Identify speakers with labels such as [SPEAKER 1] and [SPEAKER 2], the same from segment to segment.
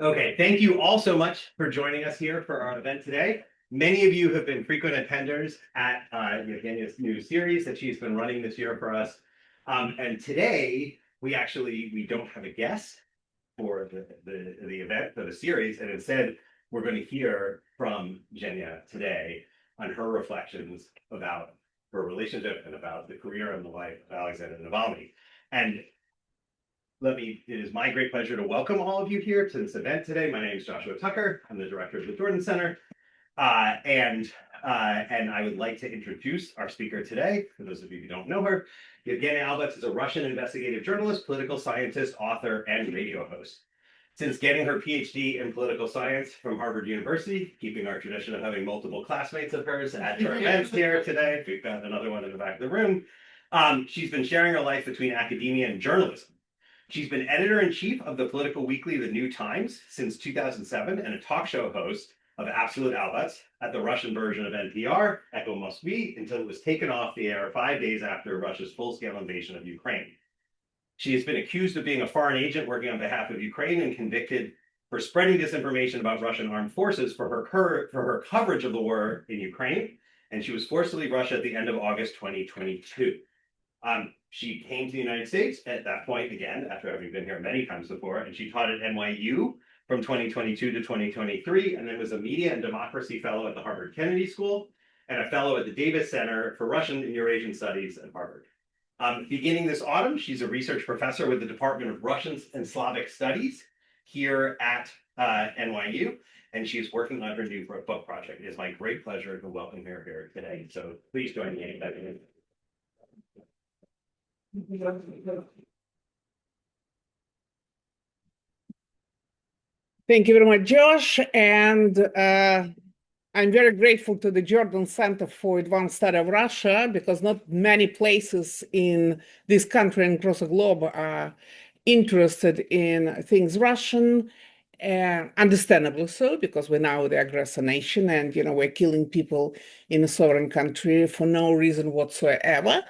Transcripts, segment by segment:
[SPEAKER 1] Okay, thank you all so much for joining us here for our event today. Many of you have been frequent attenders at Evgenia's new series that she's been running this year for us. And today, we don't have a guest for the event, for the series, and instead, we're going to hear from Evgenia today on her reflections about her relationship and about the career and the life of Alexander Navalny. And it is my great pleasure to welcome all of you here to this event today. My name is Joshua Tucker. I'm the director of the Jordan Center. And I would like to introduce our speaker today. For those of you who don't know her, Evgenia Альбац is a Russian investigative journalist, political scientist, author, and radio host. Since getting her PhD in political science from Harvard University, keeping our tradition of having multiple classmates of hers at her events here today, we've got another one in the back of the room, she's been sharing her life between academia and journalism. She's been editor-in-chief of the political weekly The New Times since 2007 and a talk show host of Absolute Альбац at the Russian version of NPR, Echo Moskvy, until it was taken off the air 5 days after Russia's full-scale invasion of Ukraine. She has been accused of being a foreign agent working on behalf of Ukraine and convicted for spreading disinformation about Russian armed forces for her coverage of the war in Ukraine, and she was forced to leave Russia at the end of August 2022. She came to the United States at that point again, after having been here many times before, and she taught at NYU from 2022 to 2023, and then was a media and democracy fellow at the Harvard Kennedy School and a fellow at the Davis Center for Russian and Eurasian Studies at Harvard. Beginning this autumn, she's a research professor with the Department of Russian and Slavic Studies here at NYU, and she's working on her new book project. It is my great pleasure to welcome her here today. So please join me in thanking her.
[SPEAKER 2] Thank you very much, Josh. And I'm very grateful to the Jordan Center for Advanced Study of Russia, because not many places in this country and across the globe are interested in things Russian, understandably so, because we're now the aggressor nation and, we're killing people in a sovereign country for no reason whatsoever.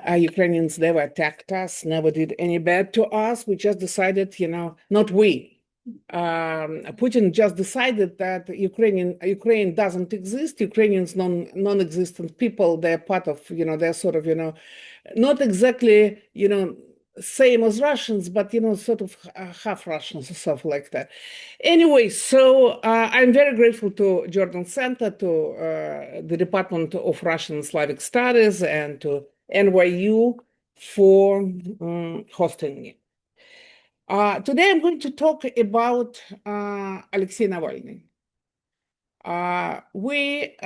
[SPEAKER 2] Ukrainians never attacked us, never did any bad to us. We just decided, not we. Putin just decided that Ukraine doesn't exist. Ukrainians non-existent people. They're part of, they're sort of, not exactly, same as Russians, but sort of half Russians or something like that. Anyway, so I'm very grateful to Jordan Center, to the Department of Russian and Slavic Studies, and to NYU for hosting me. Today I'm going to talk about Alexei Navalny. We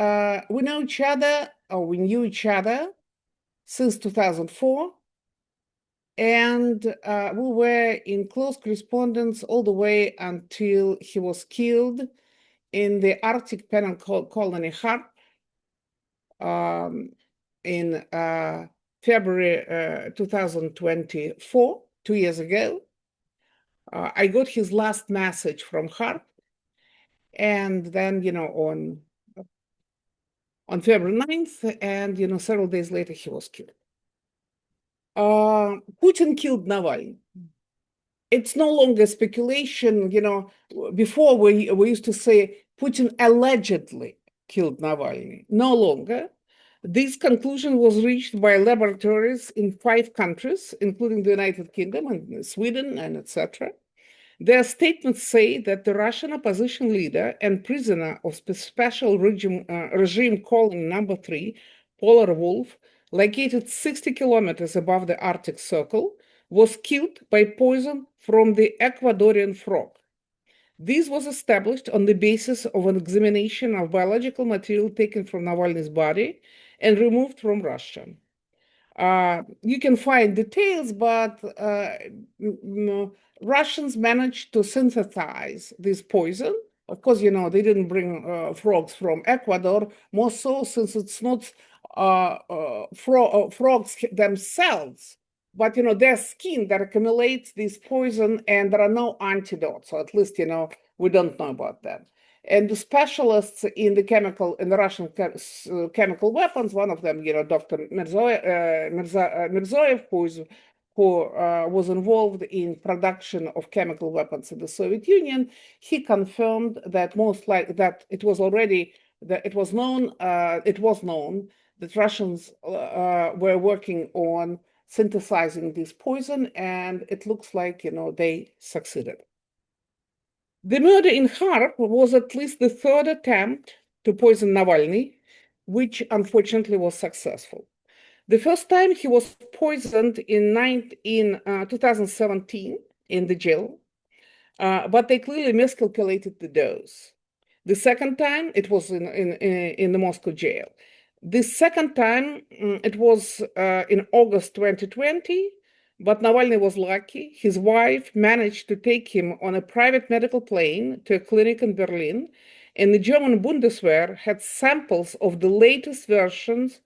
[SPEAKER 2] know each other, or we knew each other since 2004, and we were in close correspondence all the way until he was killed in the Arctic penal colony Harp in February 2024, 2 years ago. I got his last message from Harp, and then, on February 9th, and, several days later, he was killed. Putin killed Navalny. It's no longer speculation. Before we used to say Putin allegedly killed Navalny. No longer. This conclusion was reached by laboratories in 5 countries, including the United Kingdom and Sweden and etc. Their statements say that the Russian opposition leader and prisoner of special regime colony number 3, Polar Wolf, located 60 kilometers above the Arctic Circle, was killed by poison from the Ecuadorian frog. This was established on the basis of an examination of biological material taken from Navalny's body and removed from Russia. You can find details, but Russians managed to synthesize this poison. Of course, they didn't bring frogs from Ecuador, more so since it's not frogs themselves, but
[SPEAKER 3] their skin that accumulates this poison, and there are no antidotes, or at least we don't know about that. And the specialists in the Russian chemical weapons, one of them, Dr. Mirzoev, who is who was involved in production of chemical weapons in the Soviet Union, he confirmed that most likely that it was known that Russians were working on synthesizing this poison, and it looks like they succeeded. The murder in Kharkov was at least the third attempt to poison Navalny, which unfortunately was successful. The first time he was poisoned in 2017 in the jail, but they clearly miscalculated the dose. The second time, it was in the Moscow jail. The second time, it was in August 2020, but Navalny was lucky. His wife managed to take him on a private medical plane to a clinic in Berlin, and the German Bundeswehr had samples of the latest versions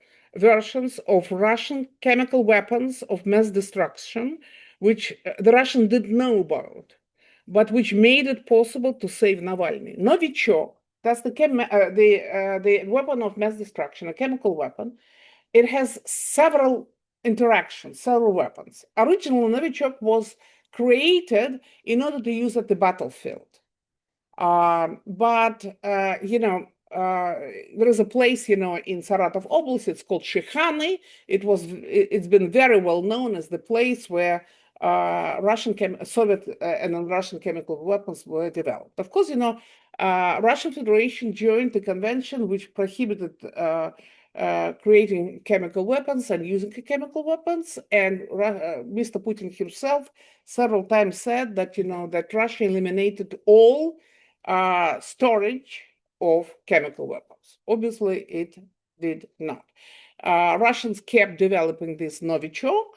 [SPEAKER 3] of Russian chemical weapons of mass destruction, which the Russians didn't know about, but which made it possible to save Navalny. Novichok, that's the weapon of mass destruction, a chemical weapon. It has several interactions, several weapons. Originally, Novichok was created in order to use at the battlefield. But there is a place, in Saratov Oblast, it's called Shekhany. It's been very well known as the place where Soviet and Russian chemical weapons were developed. Of course, Russian Federation joined the convention which prohibited creating chemical weapons and using chemical weapons. And Mr. Putin himself several times said that, that Russia eliminated all storage of chemical weapons. Obviously, it did not. Russians kept developing this Novichok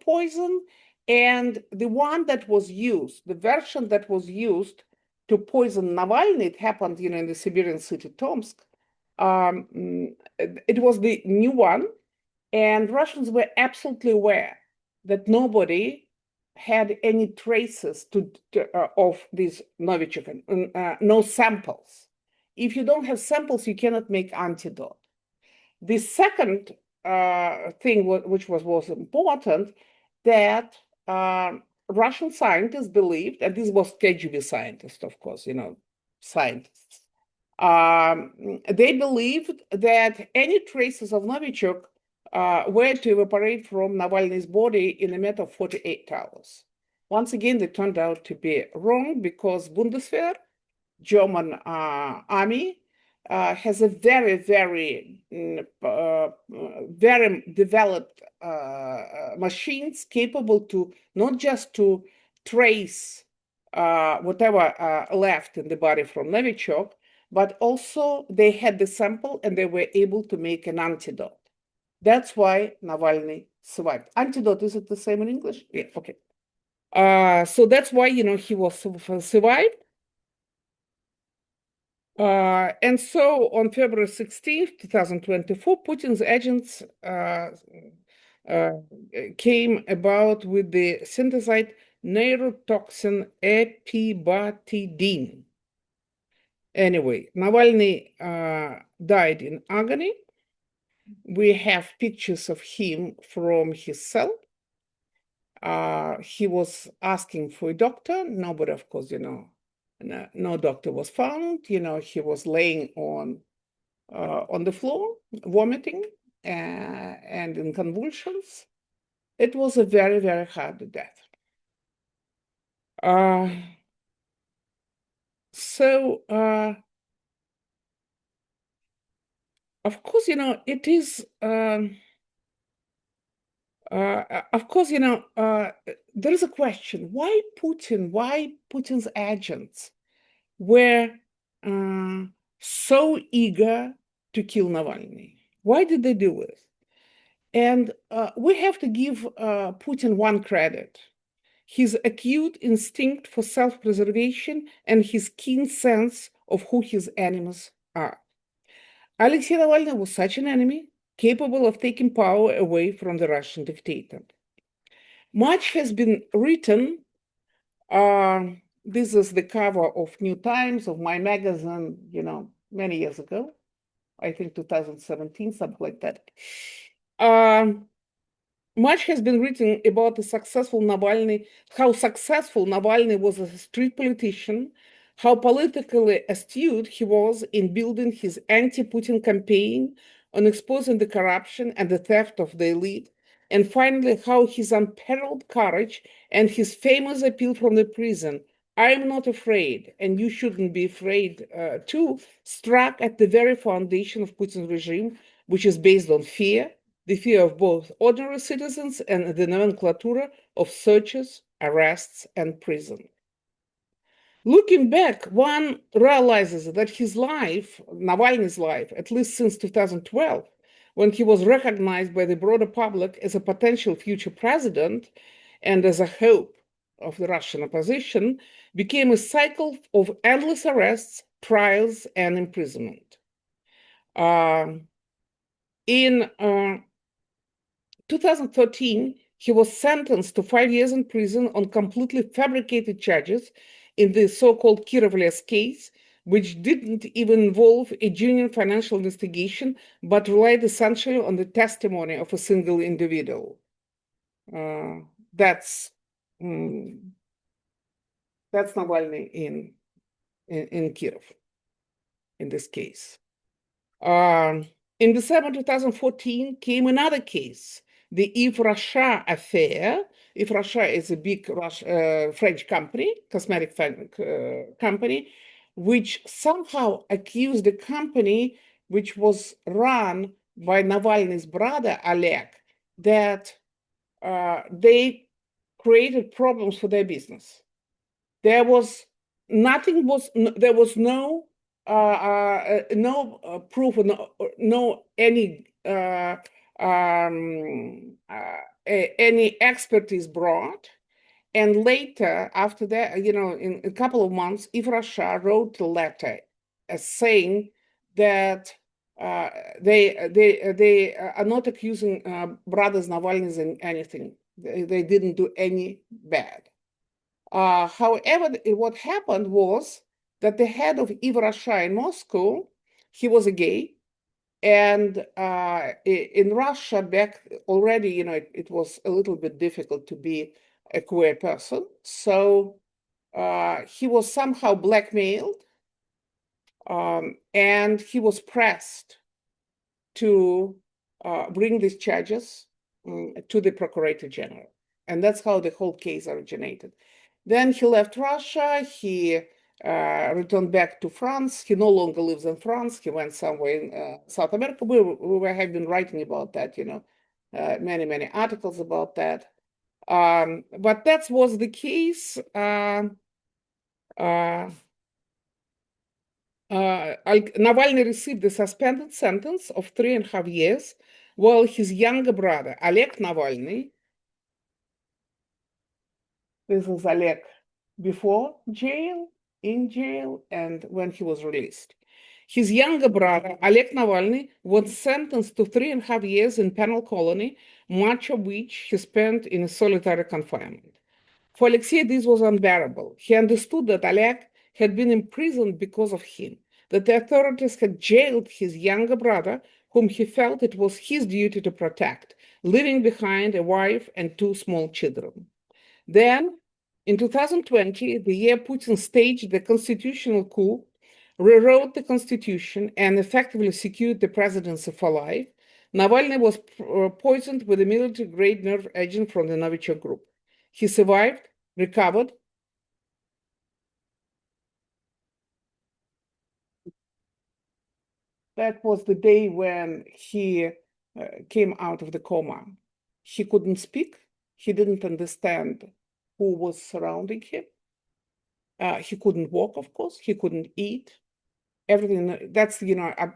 [SPEAKER 3] poison, and the one that was used, the version that was used to poison Navalny, it happened, in the Siberian city Tomsk. It was the new one, and Russians were absolutely aware that nobody had any traces of this Novichok, no samples. If you don't have samples, you cannot make antidote. The second thing which was important, that Russian scientists believed, and this was KGB scientists, of course, scientists, they believed that any traces of Novichok were to evaporate from Navalny's body in a matter of 48 hours. Once again, they turned out to be wrong, because Bundeswehr, German army, has a very, very, very developed machines capable to not just to trace whatever left in the body from Novichok, but also they had the sample and they were able to make an antidote. That's why Navalny survived. Antidote, is it the same in English? Yeah, okay. So that's why, he was survived. And so on February 16th, 2024, Putin's agents came about with the synthesized neurotoxin epibutidine. Anyway, Navalny died in agony. We have pictures of him from his cell. He was asking for a doctor. Nobody, of course, no doctor was found. He was laying on the floor, vomiting and in convulsions. It was a very, very hard death. Of course, it is. Of course, there is a question: why Putin's agents were so eager to kill Navalny? Why did they do it? And we have to give Putin one credit: his acute instinct for self-preservation and his keen sense of who his enemies are. Alexei Navalny was such an enemy, capable of taking power away from the Russian dictator. Much has been written. This is the cover of New Times, of my magazine, many years ago, I think 2017, something like that. much has been written about the successful Navalny, how successful Navalny was as a street politician, how politically astute he was in building his anti-Putin campaign, on exposing the corruption and the theft of the elite, and finally, how his unparalleled courage and his famous appeal from the prison, "I am not afraid, and you shouldn't be afraid too," struck at the very foundation of Putin's regime, which is based on fear, the fear of both ordinary citizens and the nomenclatura of searches, arrests, and prison. Looking back, one realizes that his life, Navalny's life, at least since 2012, when he was recognized by the broader public as a potential future president and as a hope of the Russian opposition, became a cycle of endless arrests, trials, and imprisonment. In 2013, he was sentenced to 5 years in prison on completely fabricated charges in the so-called Kirovles case, which didn't even involve a genuine financial investigation, but relied essentially on the testimony of a single individual. That's Navalny in Kirov, in this case. In December 2014 came another case, the Yves Rocher affair. Yves Rocher is a big French company, cosmetic company, which somehow accused the company, which was run by Navalny's brother, Oleg, that they created problems for their business. There was no proof, any expertise brought. And later, after that, in a couple of months, Yves Rocher wrote a letter saying that they are not accusing brothers Navalny's in anything. They didn't do any bad. However, what happened was that the head of Yves Rocher in Moscow, he was a gay, and in Russia back already, it was a little bit difficult to be a queer person. So he was somehow blackmailed, and he was pressed to bring these charges to the Procurator General. And that's how the whole case originated. Then he left Russia, he returned back to France. He no longer lives in France. He went somewhere in South America. We have been writing about that, many, many articles about that. But that was the case. Navalny received a suspended sentence of 3.5 years, while his younger brother, Oleg Navalny, this is Oleg before jail, in jail, and when he was released. His younger brother, Oleg Navalny, was sentenced to 3.5 years in penal colony, much of which he spent in solitary confinement. For Alexei, this was unbearable. He understood that Oleg had been imprisoned because of him, that the authorities had jailed his younger brother, whom he felt it was his duty to protect, leaving behind a wife and 2 small children. Then, in 2020, the year Putin staged the constitutional coup, rewrote the constitution, and effectively secured the presidency for life, Navalny was poisoned with a military-grade nerve agent from the Novichok group. He survived, recovered. That was the day when he came out of the coma. He couldn't speak. He didn't understand who was surrounding him. He couldn't walk, of course. He couldn't eat. Everything. That's,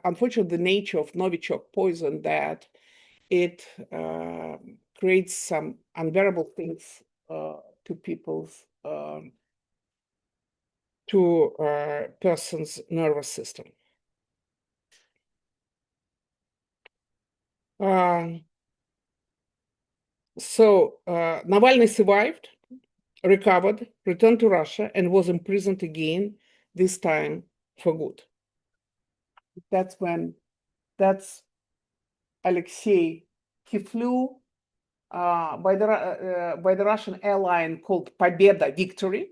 [SPEAKER 3] unfortunately, the nature of Novichok poison, that it creates some unbearable things to people's, to a person's nervous system. So Navalny survived, recovered, returned to Russia, and was imprisoned again, this time for good. That's Alexei. He flew by the Russian airline called Победа, victory.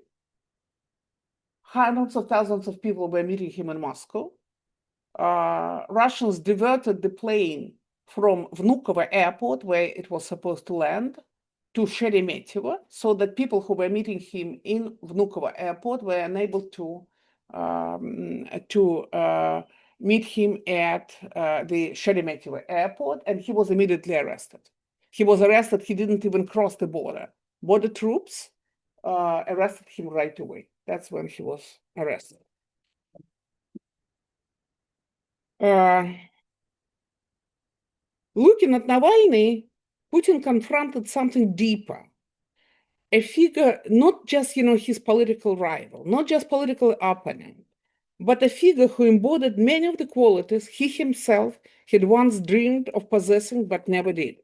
[SPEAKER 3] Hundreds of thousands of people were meeting him in Moscow. Russians diverted the plane from Vnukovo airport, where it was supposed to land, to Sheremetyevo, so that people who were meeting him in Vnukovo airport were unable to meet him at the Sheremetyevo airport, and he was immediately arrested. He was arrested, he didn't even cross the border. Border troops arrested him right away. That's when he was arrested. Looking at Navalny, Putin confronted something deeper. A figure, not just, his political rival, not just political opponent, but a figure who embodied many of the qualities he himself had once dreamed of possessing but never did.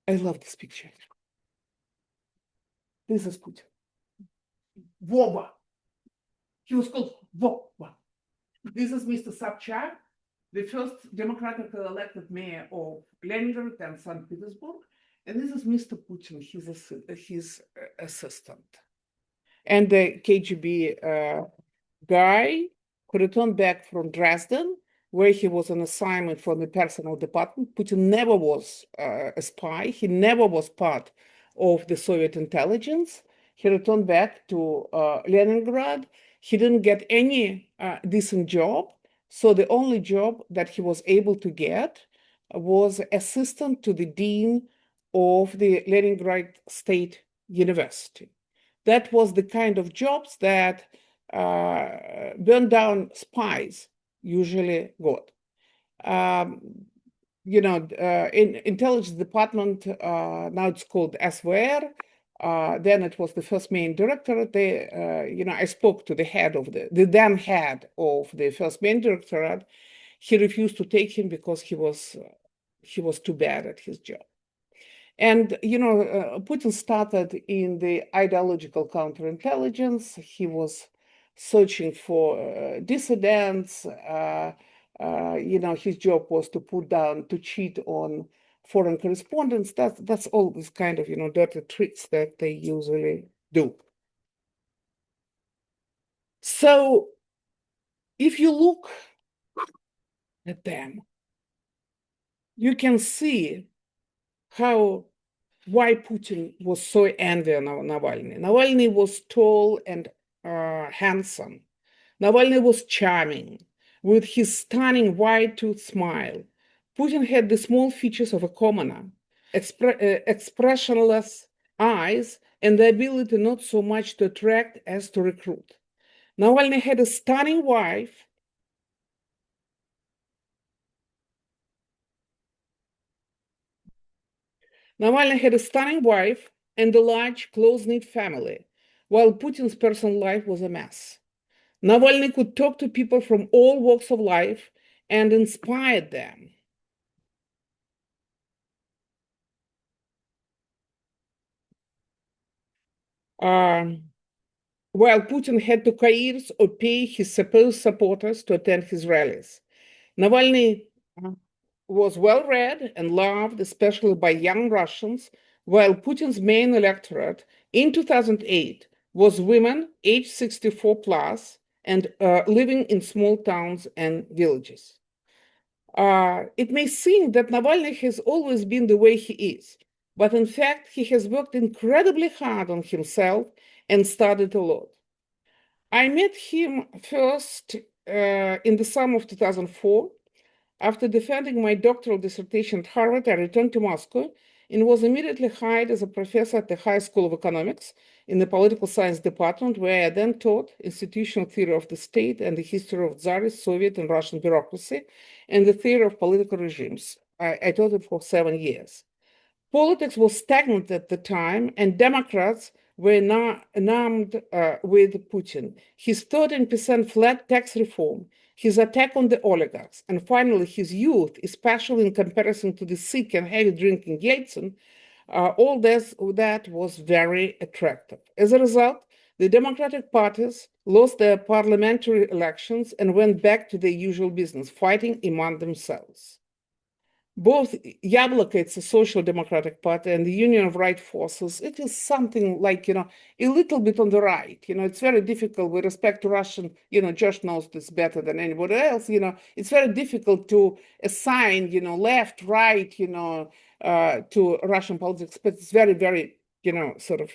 [SPEAKER 3] I love this picture. This is Putin. Vova. He was called Vova. This is Mr. Sobchak, the first democratically elected mayor of Leningrad and St. Petersburg. And this is Mr. Putin, his assistant. And the KGB guy who returned back from Dresden, where he was on assignment from the personal department. Putin never was a spy. He never was part of the Soviet intelligence. He returned back to Leningrad. He didn't get any decent job. So the only job that he was able to get was assistant to the dean of the Leningrad State University. That was the kind of jobs that burned down spies usually got. In intelligence department, now it's called SVR. Then it was the first main directorate. I spoke to the head of the then head of the first main directorate. He refused to take him because he was too bad at his job. And Putin started in the ideological counterintelligence. He was searching for dissidents. His job was to cheat on foreign correspondents. That's all this kind of dirty tricks that they usually do. So if you look at them, you can see why Putin was so angry on Navalny. Navalny was tall and handsome. Navalny was charming, with his stunning wide-toothed smile. Putin had the small features of a commoner, expressionless eyes, and the ability not so much to attract as to recruit. Navalny had a stunning wife. Navalny had a stunning wife and a large, close-knit family, while Putin's personal life was a mess. Navalny could talk to people from all walks of life and inspired them. While Putin had to coerce or pay his supposed supporters to attend his rallies. Navalny was well-read and loved, especially by young Russians, while Putin's main electorate in 2008 was women aged 64 plus and living in small towns and villages. It may seem that Navalny has always been the way he is, but in fact, he has worked incredibly hard on himself and studied a lot. I met him first in the summer of 2004. After defending my doctoral dissertation at Harvard, I returned to Moscow and was immediately hired as a professor at the High School of Economics in the political science department, where I then taught institutional theory of the state and the history of Tsarist, Soviet, and Russian bureaucracy, and the theory of political regimes. I taught it for 7 years. Politics was stagnant at the time, and Democrats were enamored with Putin. His 13% flat tax reform, his attack on the oligarchs, and finally his youth, especially in comparison to the sick and heavy drinking Yeltsin, all that was very attractive. As a result, the Democratic parties lost their parliamentary elections and went back to their usual business, fighting among themselves. both Yabloko, it's a social democratic party, and the Union of Right Forces, it is something like, a little bit on the right. It's very difficult with respect to Russian, Josh knows this better than anybody else, it's very difficult to assign, left, right, to Russian politics, but it's very, very, sort of,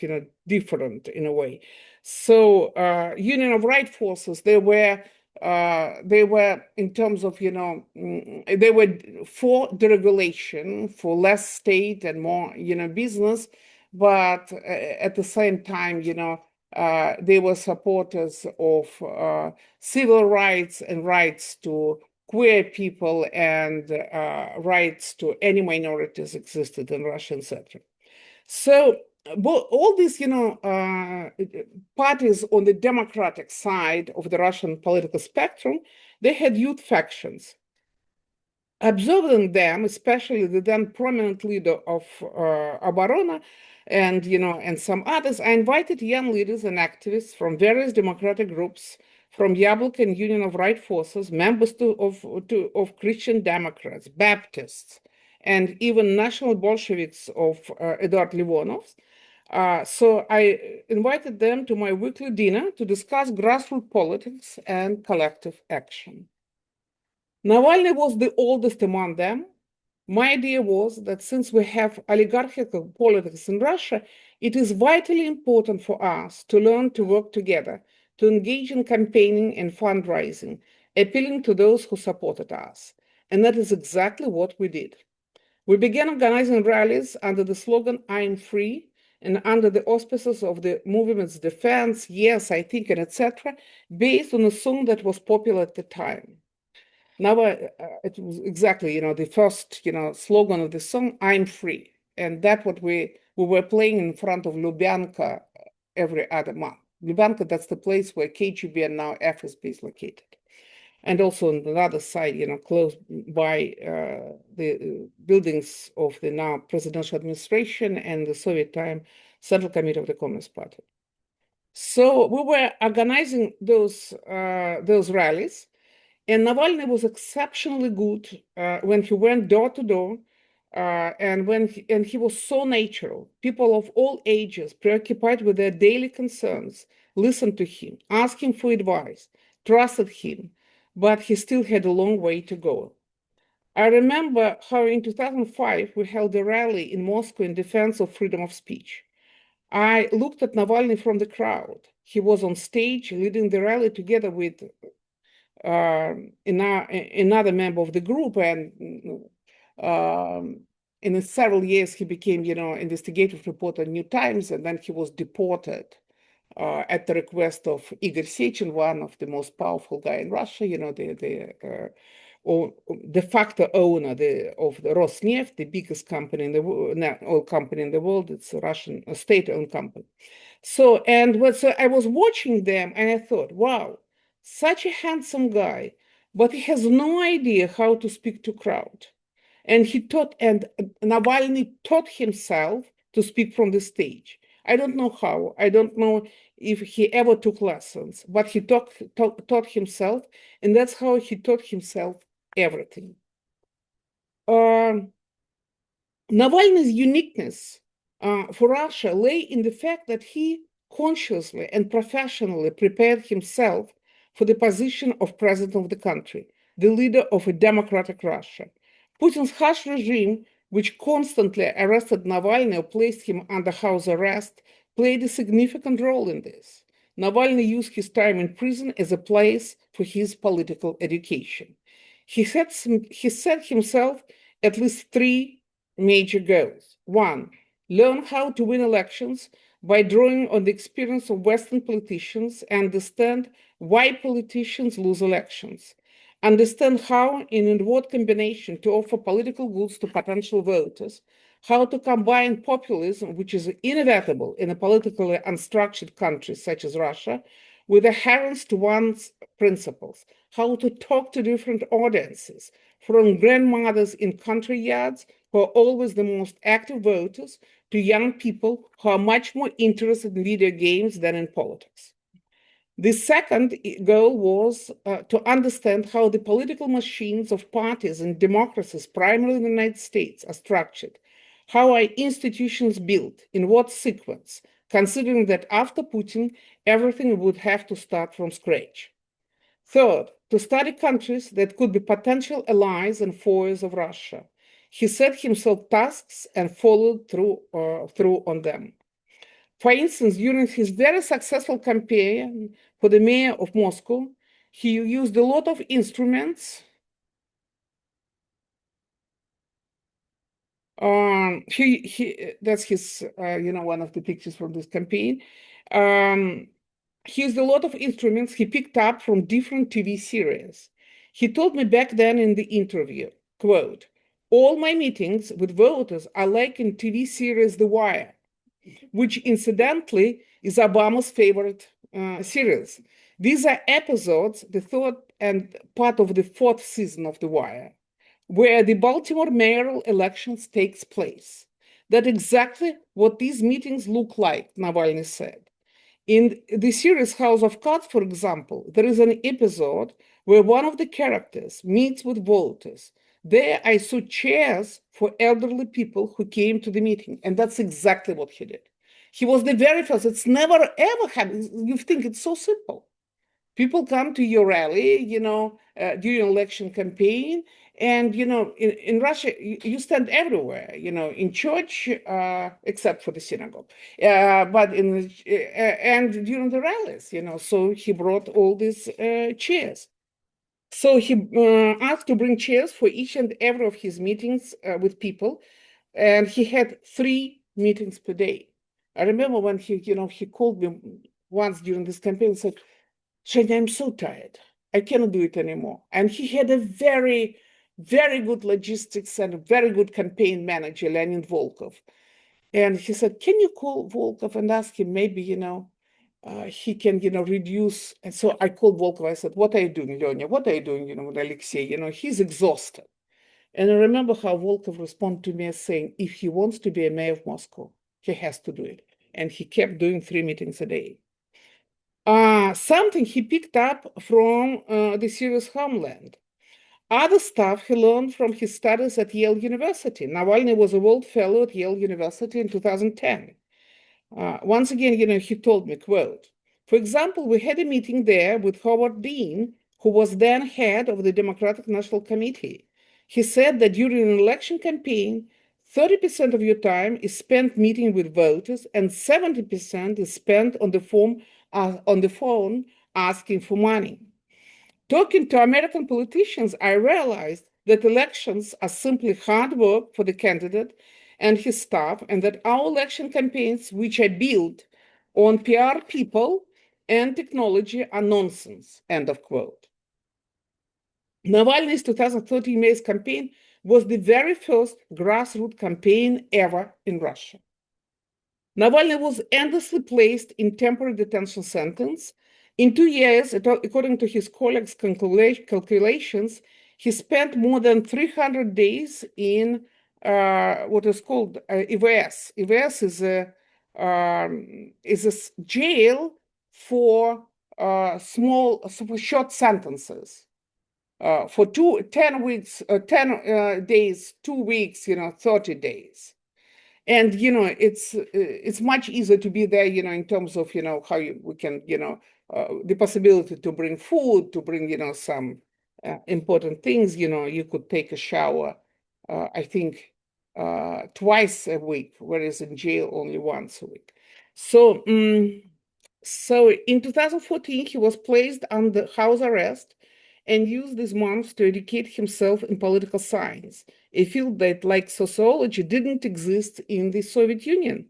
[SPEAKER 3] different in a way. So Union of Right Forces, they were in terms of, they were for deregulation, for less state and more, business, but at the same time, they were supporters of civil rights and rights to queer people and rights to any minorities existed in Russia, etc. So all these, parties on the democratic side of the Russian political spectrum, they had youth factions. Observing them, especially the then prominent leader of Oborona and some others, I invited young leaders and activists from various democratic groups, from Yabloko and Union of Right Forces, members of Christian Democrats, Baptists, and even National Bolsheviks of Eduard Livonov's. So I invited them to my weekly dinner to discuss grassroots politics and collective action. Navalny was the oldest among them. My idea was that since we have oligarchical politics in Russia, it is vitally important for us to learn to work together, to engage in campaigning and fundraising, appealing to those who supported us. And that is exactly what we did. We began organizing rallies under the slogan, "I am free," and under the auspices of the movement's Defense, Yes, I Think, and etc., based on a song that was popular at the time. Now, it was exactly, the first, slogan of the song, "I'm free." And that's what we were playing in front of Lubyanka every other month. Lubyanka, that's the place where KGB and now FSB is located. And also on the other side, close by the buildings of the now presidential administration and the Soviet time Central Committee of the Communist Party. So we were organizing those rallies, and Navalny was exceptionally good when he went door to door, and he was so natural. People of all ages, preoccupied with their daily concerns, listened to him, asked him for advice, trusted him, but he still had a long way to go. I remember how in 2005 we held a rally in Moscow in defense of freedom of speech. I looked at Navalny from the crowd. He was on stage leading the rally together with another member of the group, and in several years he became, investigative reporter at New Times, and then he was deported at the request of Igor Sechin, one of the most powerful guy in Russia, the de facto owner of the Rosneft, the biggest company in the oil company in the world. It's a Russian state-owned company. So I was watching them, and I thought, wow, such a handsome guy, but he has no idea how to speak to crowd. And Navalny taught himself to speak from the stage. I don't know how. I don't know if he ever took lessons, but he taught himself, and that's how he taught himself everything. Navalny's uniqueness for Russia lay in the fact that he consciously and professionally prepared himself for the position of president of the country, the leader of a democratic Russia. Putin's harsh regime, which constantly arrested Navalny or placed him under house arrest, played a significant role in this. Navalny used his time in prison as a place for his political education. He set himself at least three major goals. One, learn how to win elections by drawing on the experience of Western politicians and understand why politicians lose elections. Understand how, in what combination, to offer political goods to potential voters, how to combine populism, which is inevitable in a politically unstructured country such as Russia, with adherence to one's principles, how to talk to different audiences, from grandmothers in country yards who are always the most active voters, to young people who are much more interested in video games than in politics. The second goal was to understand how the political machines of parties and democracies, primarily in the United States, are structured. How are institutions built? In what sequence? Considering that after Putin, everything would have to start from scratch. Third, to study countries that could be potential allies and foes of Russia. He set himself tasks and followed through on them. For instance, during his very successful campaign for the mayor of Moscow, he used a lot of instruments. That's his, one of the pictures from this campaign. He used a lot of instruments he picked up from different TV series. He told me back then in the interview, quote, "All my meetings with voters are like in TV series The Wire, which incidentally is Obama's favorite series. These are episodes, the third and part of the fourth season of The Wire, where the Baltimore mayoral elections takes place. That's exactly what these meetings look like," Navalny said. In the series House of Cards, for example, there is an episode where one of the characters meets with voters. There I saw chairs for elderly people who came to the meeting, and that's exactly what he did. He was the very first. It's never ever happened. You think it's so simple. People come to your rally, during election campaign, and in Russia you stand everywhere, in church, except for the synagogue, but and during the rallies, So he brought all these chairs. So he asked to bring chairs for each and every of his meetings with people, and he had 3 meetings per day. I remember when he called me once during this campaign and said, "Shane, I'm so tired. I cannot do it anymore." And he had a very, very good logistics and a very good campaign manager, Leonid Volkov. And he said, "Can you call Volkov and ask him maybe, he can, reduce." And so I called Volkov. I said, "What are you doing, Lenya? What are you doing, with Alexei? He's exhausted." And I remember how Volkov responded to me as saying, if he wants to be a mayor of Moscow, he has to do it. And he kept doing 3 meetings a day. Something he picked up from the series Homeland. Other stuff he learned from his studies at Yale University. Navalny was a World Fellow at Yale University in 2010. Once again, he told me, quote, "For example, we had a meeting there with Howard Dean, who was then head of the Democratic National Committee. He said that during an election campaign, 30% of your time is spent meeting with voters and 70% is spent on the phone asking for money. Talking to American politicians, I realized that elections are simply hard work for the candidate and his staff, and that our election campaigns, which are built on PR people and technology, are nonsense," end of quote. Navalny's 2013 May's campaign was the very first grassroots campaign ever in Russia. Navalny was endlessly placed in temporary detention sentence. In 2 years, according to his colleagues' calculations, he spent more than 300 days in what is called EVS. EVS is a jail for short sentences. For 10 weeks, 10 days, 2 weeks, 30 days. And, it's much easier to be there, in terms of, how we can, the possibility to bring food, to bring, some important things, you could take a shower, I think, twice a week, whereas in jail only once a week. So in 2014, he was placed under house arrest and used these months to educate himself in political science, a field that, like sociology, didn't exist in the Soviet Union.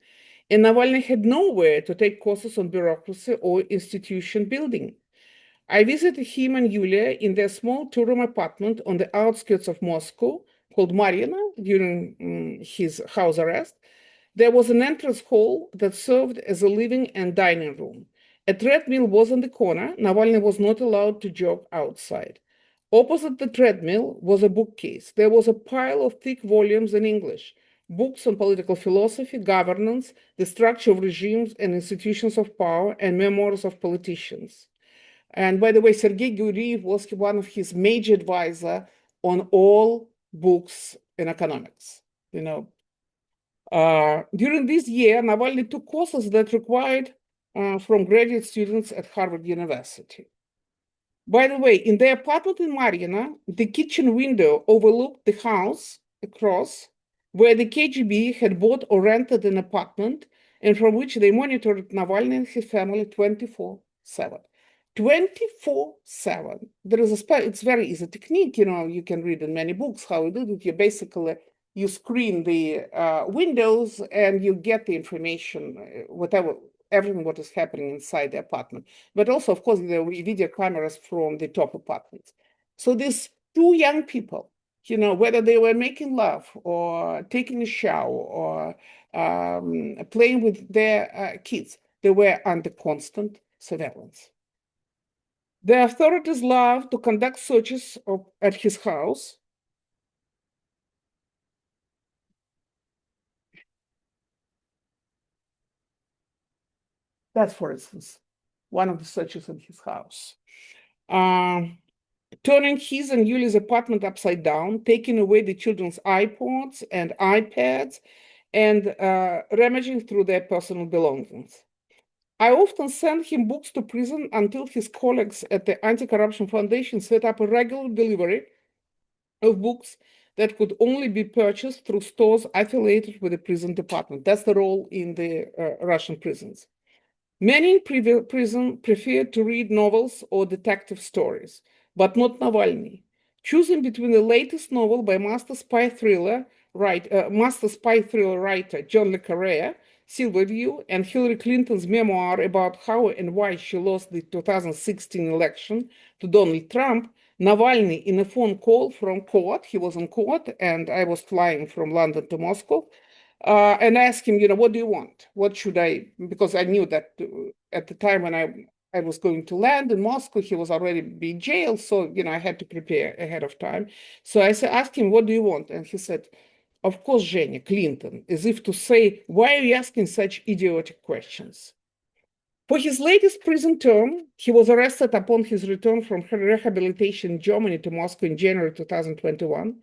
[SPEAKER 3] And Navalny had nowhere to take courses on bureaucracy or institution building. I visited him and Yulia in their small two-room apartment on the outskirts of Moscow called Marina during his house arrest. There was an entrance hall that served as a living and dining room. A treadmill was in the corner. Navalny was not allowed to jog outside. Opposite the treadmill was a bookcase. There was a pile of thick volumes in English, books on political philosophy, governance, the structure of regimes and institutions of power, and memoirs of politicians. And by the way, Sergei Guriev was one of his major advisor on all books in economics. During this year, Navalny took courses that required from graduate students at Harvard University. By the way, in their apartment in Mariana, the kitchen window overlooked the house across where the KGB had bought or rented an apartment and from which they monitored Navalny and his family 24/7. 24/7. There is it's very easy technique, you can read in many books how you do it. You screen the windows and you get the information, everything what is happening inside the apartment. But also, of course, there were video cameras from the top apartments. So these two young people, whether they were making love or taking a shower or playing with their kids, they were under constant surveillance. The authorities love to conduct searches at his house. That's, for instance, one of the searches in his house. Turning his and Yuli's apartment upside down, taking away the children's iPods and iPads, and rummaging through their personal belongings. I often sent him books to prison until his colleagues at the Anti-Corruption Foundation set up a regular delivery of books that could only be purchased through stores affiliated with the prison department. That's the role in the Russian prisons. Many in prison prefer to read novels or detective stories, but not Navalny. Choosing between the latest novel by master spy thriller writer John le Carré, Silverview, and Hillary Clinton's memoir about how and why she lost the 2016 election to Donald Trump, Navalny, in a phone call from court, he was in court, and I was flying from London to Moscow, and I asked him, what do you want? What should I, because I knew that at the time when I was going to land in Moscow, he was already being jailed, so, I had to prepare ahead of time. So I asked him, what do you want? And he said, of course, Zhenya, Clinton, as if to say, why are you asking such idiotic questions? For his latest prison term, he was arrested upon his return from rehabilitation in Germany to Moscow in January 2021.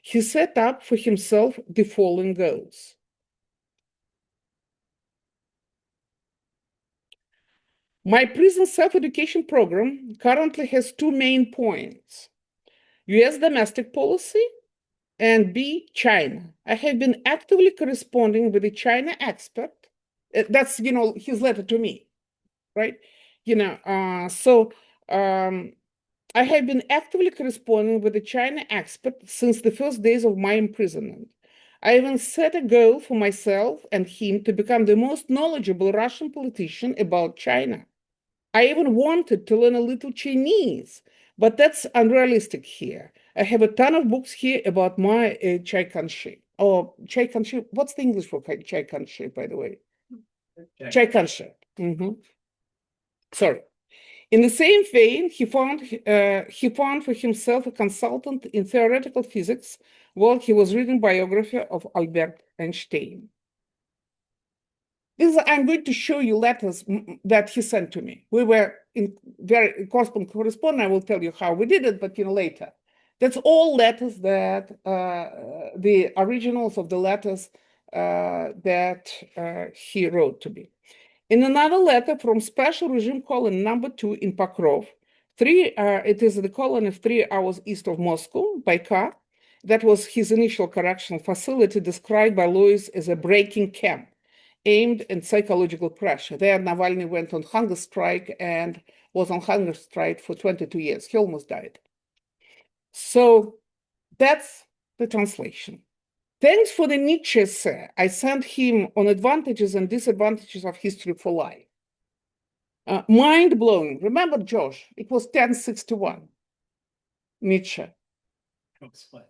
[SPEAKER 3] He set up for himself the following goals. My prison self-education program currently has two main points: US domestic policy and B, China. I have been actively corresponding with a China expert. That's, his letter to me, right? I have been actively corresponding with a China expert since the first days of my imprisonment. I even set a goal for myself and him to become the most knowledgeable Russian politician about China. I even wanted to learn a little Chinese, but that's unrealistic here. I have a ton of books here about my Chai Kanshi. Or Chai Kanshi, what's the English for Chai Kanshi, by the way? Chai Kanshi. Sorry. In the same vein, he found for himself a consultant in theoretical physics while he was reading biography of Albert Einstein. I'm going to show you letters that he sent to me. We were in very correspondent. I will tell you how we did it, but later. That's all letters that the originals of the letters that he wrote to me. In another letter from Special Regime Colony number 2 in Pokrov, it is the colony 3 hours east of Moscow by car. That was his initial correctional facility described by lawyers as a breaking camp aimed at psychological pressure. There, Navalny went on hunger strike and was on hunger strike for 22 years. He almost died. So that's the translation. Thanks for the Nietzsche essay I sent him on advantages and disadvantages of history for life. Mind-blowing. Remember, Josh, it was 1061, Nietzsche.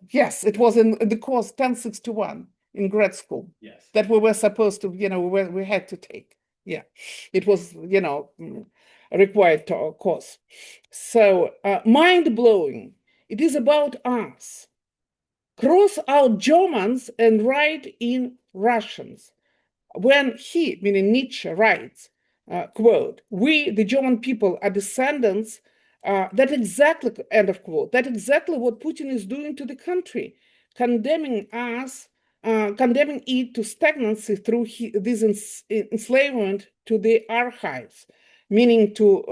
[SPEAKER 3] Yes, it was in the course 1061 in grad school. Yes. That we were supposed to, we had to take. Yeah, it was, a required course. So mind-blowing. It is about us. Cross out Germans and write in Russians. When he, meaning Nietzsche, writes, quote, we, the German people, are descendants That exactly, end of quote, that exactly what Putin is doing to the country, condemning it to stagnancy through this enslavement to the archives, meaning to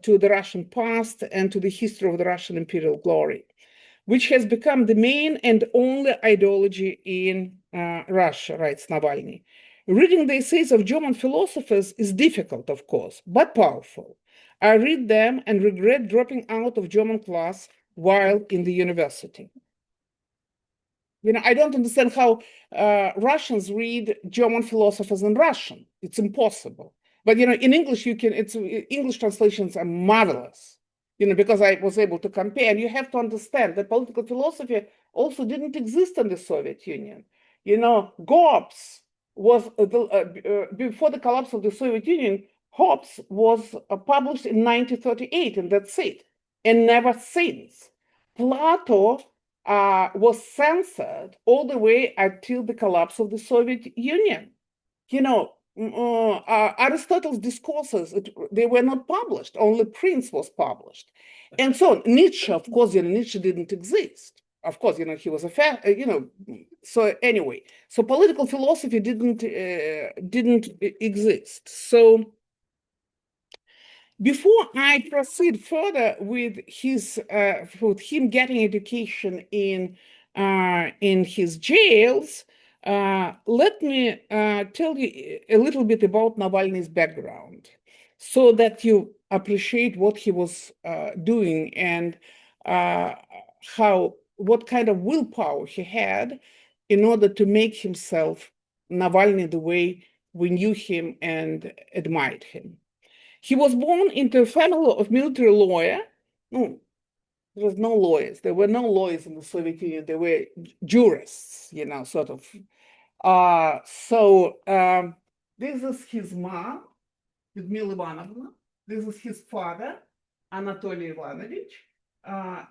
[SPEAKER 3] the Russian past and to the history of the Russian imperial glory, which has become the main and only ideology in Russia, writes Navalny. Reading the essays of German philosophers is difficult, of course, but powerful. I read them and regret dropping out of German class while in the university. I don't understand how Russians read German philosophers in Russian. It's impossible. But in English, English translations are marvelous. Because I was able to compare. And you have to understand that political philosophy also didn't exist in the Soviet Union. Hobbes was before the collapse of the Soviet Union. Hobbes was published in 1938, and that's it, and never since. Plato was censored all the way until the collapse of the Soviet Union. Aristotle's discourses, they were not published, only Prince was published. And so Nietzsche, of course, Nietzsche didn't exist. Of course, he was so anyway, so political philosophy didn't exist. So before I proceed further with him getting education in his jails, let me tell you a little bit about Navalny's background, so that you appreciate what he was doing and what kind of willpower he had in order to make himself Navalny the way we knew him and admired him. He was born into a family of military lawyer. There was no lawyers. There were no lawyers in the Soviet Union. There were jurists, sort of. This is his mom, Lyudmila Ivanovna. This is his father, Anatoly Ivanovich.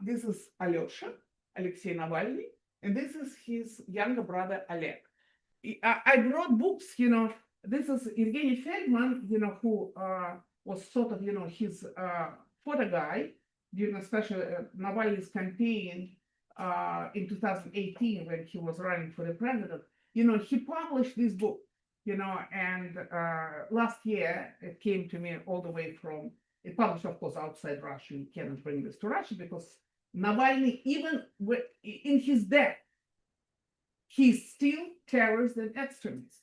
[SPEAKER 3] This is Alyosha, Alexei Navalny. And this is his younger brother, Oleg. I brought books, this is Evgeny Feldman, who was sort of, his photo guy during especially Navalny's campaign in 2018 when he was running for the president. He published this book, and last year it came to me all the way from, it published, of course, outside Russia. You cannot bring this to Russia because Navalny, even in his death, he's still terrorist and extremist,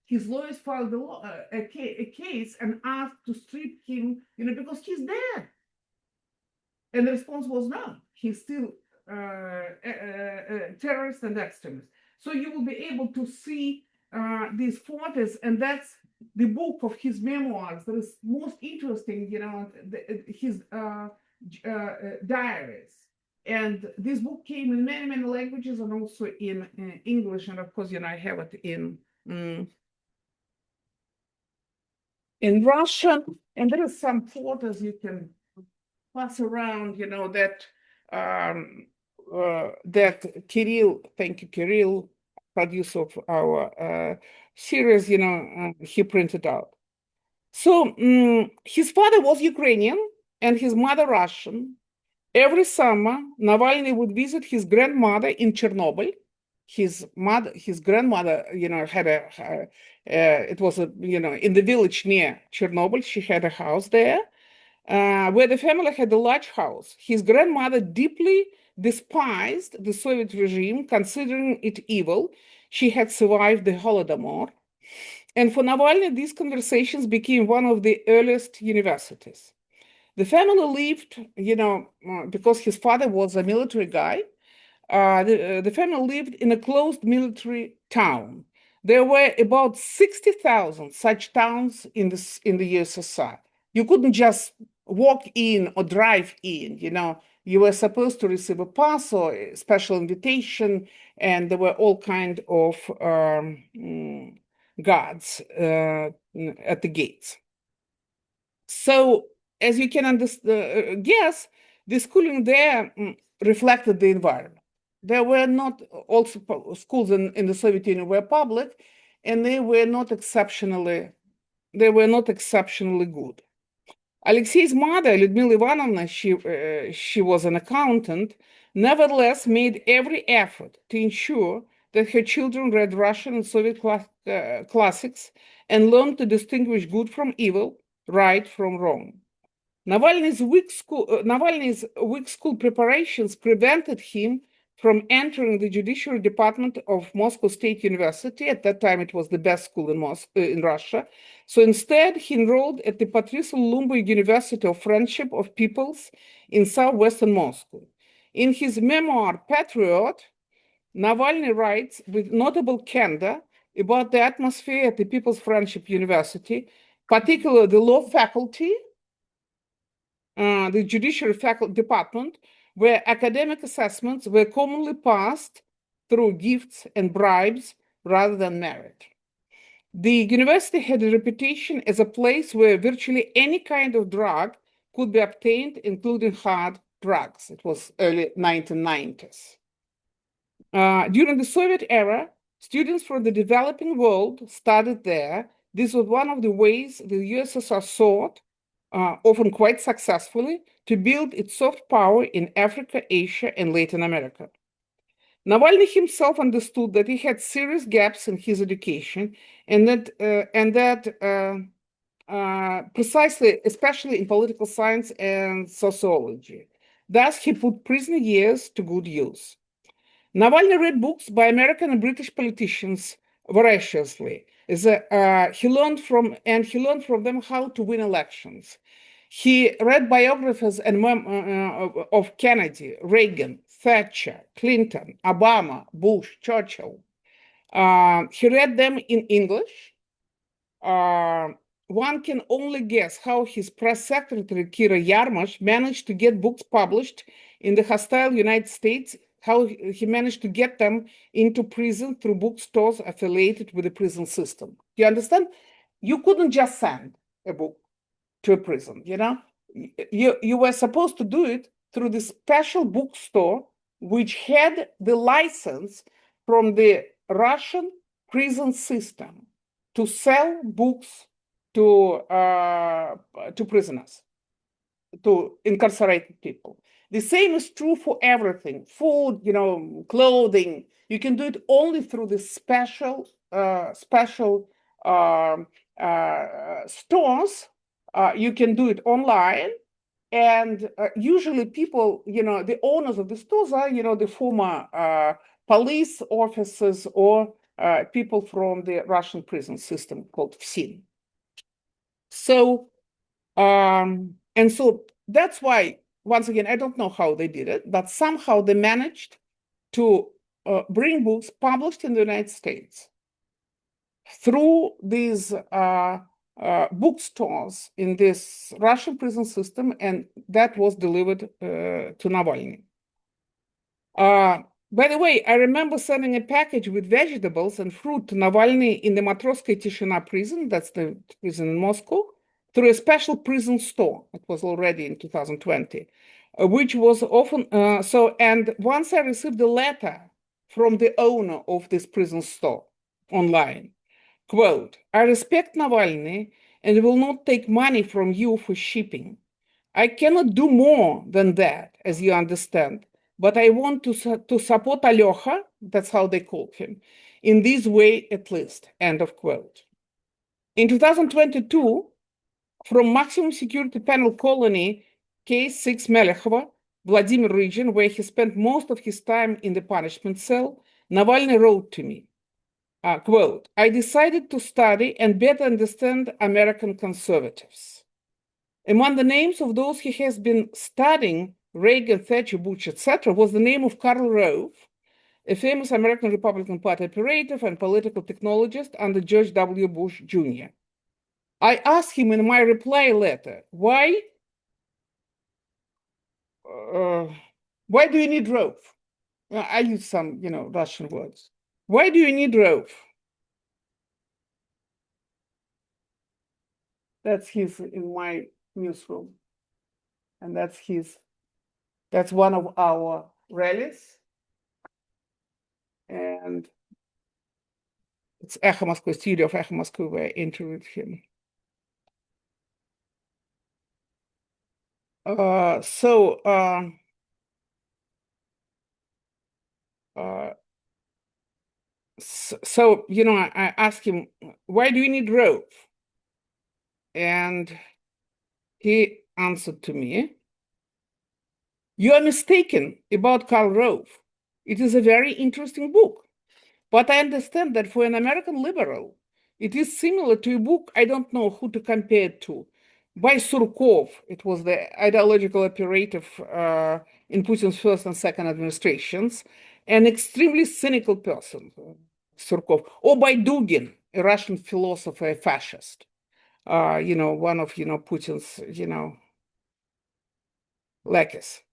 [SPEAKER 3] His lawyers filed a case and asked to strip him, because he's dead. And the response was no, he's still terrorist and extremist. So you will be able to see these photos, and that's the book of his memoirs that is most interesting, his diaries. And this book came in many, many languages and also in English. And of course, I have it in Russian. And there is some photos you can pass around, that Kirill, thank you, Kirill, producer of our series, he printed out. So his father was Ukrainian and his mother Russian. Every summer, Navalny would visit his grandmother in Chernobyl. His grandmother, had it was in the village near Chernobyl. She had a house there, where the family had a large house. His grandmother deeply despised the Soviet regime, considering it evil. She had survived the Holodomor. And for Navalny, these conversations became one of the earliest universities. The family lived, because his father was a military guy, the family lived in a closed military town. There were about 60,000 such towns in the USSR. You couldn't just walk in or drive in, you were supposed to receive a pass or a special invitation, and there were all kinds of guards at the gates. So, as you can guess, the schooling there reflected the environment. There were not also schools in the Soviet Union were public, and they were not exceptionally good. Alexei's mother, Lyudmila Ivanovna, she was an accountant, nevertheless made every effort to ensure that her children read Russian and Soviet classics and learned to distinguish good from evil, right from wrong. Navalny's weak school preparations prevented him from entering the judiciary department of Moscow State University. At that time, it was the best school in Russia. So instead, he enrolled at the Patrice Lumumba University of Friendship of Peoples in southwestern Moscow. In his memoir, Patriot, Navalny writes with notable candor about the atmosphere at the People's Friendship University, particularly the law faculty, the judiciary faculty department, where academic assessments were commonly passed through gifts and bribes rather than merit. The university had a reputation as a place where virtually any kind of drug could be obtained, including hard drugs. It was early 1990s. During the Soviet era, students from the developing world studied there. This was one of the ways the USSR sought, often quite successfully, to build its soft power in Africa, Asia, and Latin America. Navalny himself understood that he had serious gaps in his education, and that precisely, especially in political science and sociology. Thus, he put prison years to good use. Navalny read books by American and British politicians voraciously. He learned from them how to win elections. He read biographies of Kennedy, Reagan, Thatcher, Clinton, Obama, Bush, Churchill. He read them in English. One can only guess how his press secretary, Kira Yarmash, managed to get books published in the hostile United States, how he managed to get them into prison through bookstores affiliated with the prison system. You understand? You couldn't just send a book to a prison, you know? You were supposed to do it through the special bookstore, which had the license from the Russian prison system to sell books to prisoners, to incarcerated people. The same is true for everything: food, clothing. You can do it only through the special stores. You can do it online, and usually people, the owners of the stores are, the former police officers or people from the Russian prison system called FSIN. So, and so that's why, once again, I don't know how they did it, but somehow they managed to bring books published in the United States through these bookstores in this Russian prison system, and that was delivered to Navalny. By the way, I remember sending a package with vegetables and fruit to Navalny in the Matrosskaya Tishina prison, that's the prison in Moscow, through a special prison store. It was already in 2020, which was often, and once I received a letter from the owner of this prison store online, quote, "I respect Navalny and will not take money from you for shipping. I cannot do more than that, as you understand, but I want to support Alyosha," that's how they called him, "in this way at least," end of quote. In 2022, from maximum security penal colony K6 Melechova, Vladimir region, where he spent most of his time in the punishment cell, Navalny wrote to me, quote, "I decided to study and better understand American conservatives. Among the names of those he has been studying, Reagan, Thatcher, Bush, etc., was the name of Karl Rove, a famous American Republican Party operative and political technologist under George W. Bush Jr. I asked him in my reply letter, why do you need Rove?" I use some, Russian words. Why do you need Rove? That's his in my newsroom. And that's one of our rallies. And it's Echo Moscow, studio of Echo Moscow, where I interviewed him. So, you know, I asked him, why do you need Rove? And he answered to me, you are mistaken about Karl Rove. It is a very interesting book. But I understand that for an American liberal, it is similar to a book, I don't know who to compare it to, by Surkov. It was the ideological operative in Putin's first and second administrations, an extremely cynical person, Surkov, or by Dugin, a Russian philosopher, a fascist, you know, one of, you know, Putin's, you know, lackeys.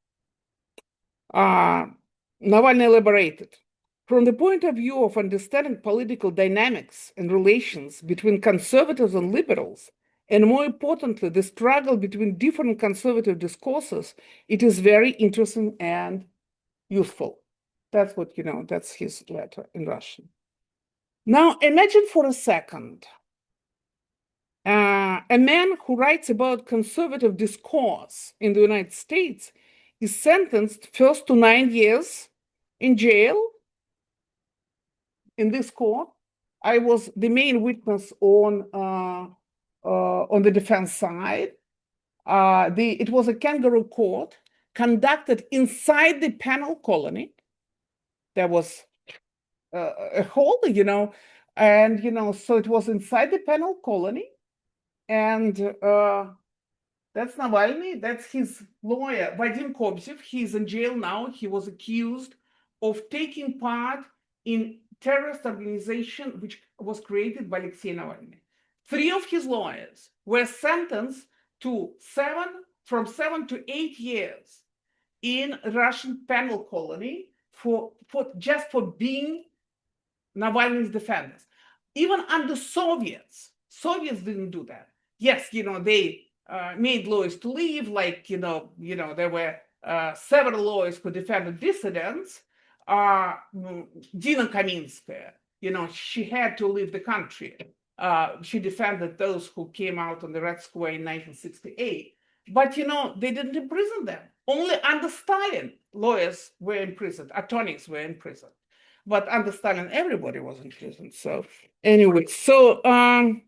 [SPEAKER 3] Navalny elaborated. From the point of view of understanding political dynamics and relations between conservatives and liberals, and more importantly, the struggle between different conservative discourses, it is very interesting and useful. That's what, you know, that's his letter in Russian. Now, imagine for a second, a man who writes about conservative discourse in the United States is sentenced first to 9 years in jail. In this court, I was the main witness on the defense side. It was a kangaroo court conducted inside the penal colony. There was a hall, you know, and, you know, so it was inside the penal colony. And that's Navalny, that's his lawyer, Vadim Kobzev. He's in jail now. He was accused of taking part in terrorist organization which was created by Alexei Navalny. 3 of his lawyers were sentenced to 7 to 8 years in Russian penal colony for being Navalny's defenders. Even under Soviets didn't do that. Yes, you know, they made lawyers to leave, like, you know, there were several lawyers who defended dissidents. Dina Kaminskaya, you know, she had to leave the country. She defended those who came out on the Red Square in 1968. But, you know, they didn't imprison them. Only under Stalin, lawyers were imprisoned, attorneys were imprisoned. But under Stalin, everybody was in prison. So anyway, and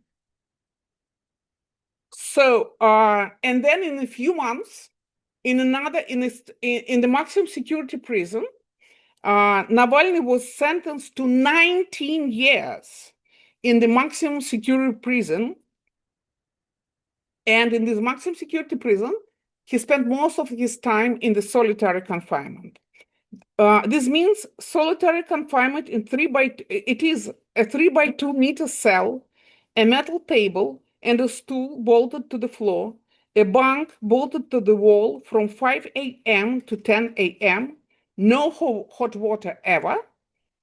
[SPEAKER 3] then in a few months, in the maximum security prison, Navalny was sentenced to 19 years in the maximum security prison. And in this maximum security prison, he spent most of his time in the solitary confinement. This means solitary confinement it is a 3x2 meter cell, a metal table, and a stool bolted to the floor, a bunk bolted to the wall from 5 a.m. to 10 a.m., no hot water ever,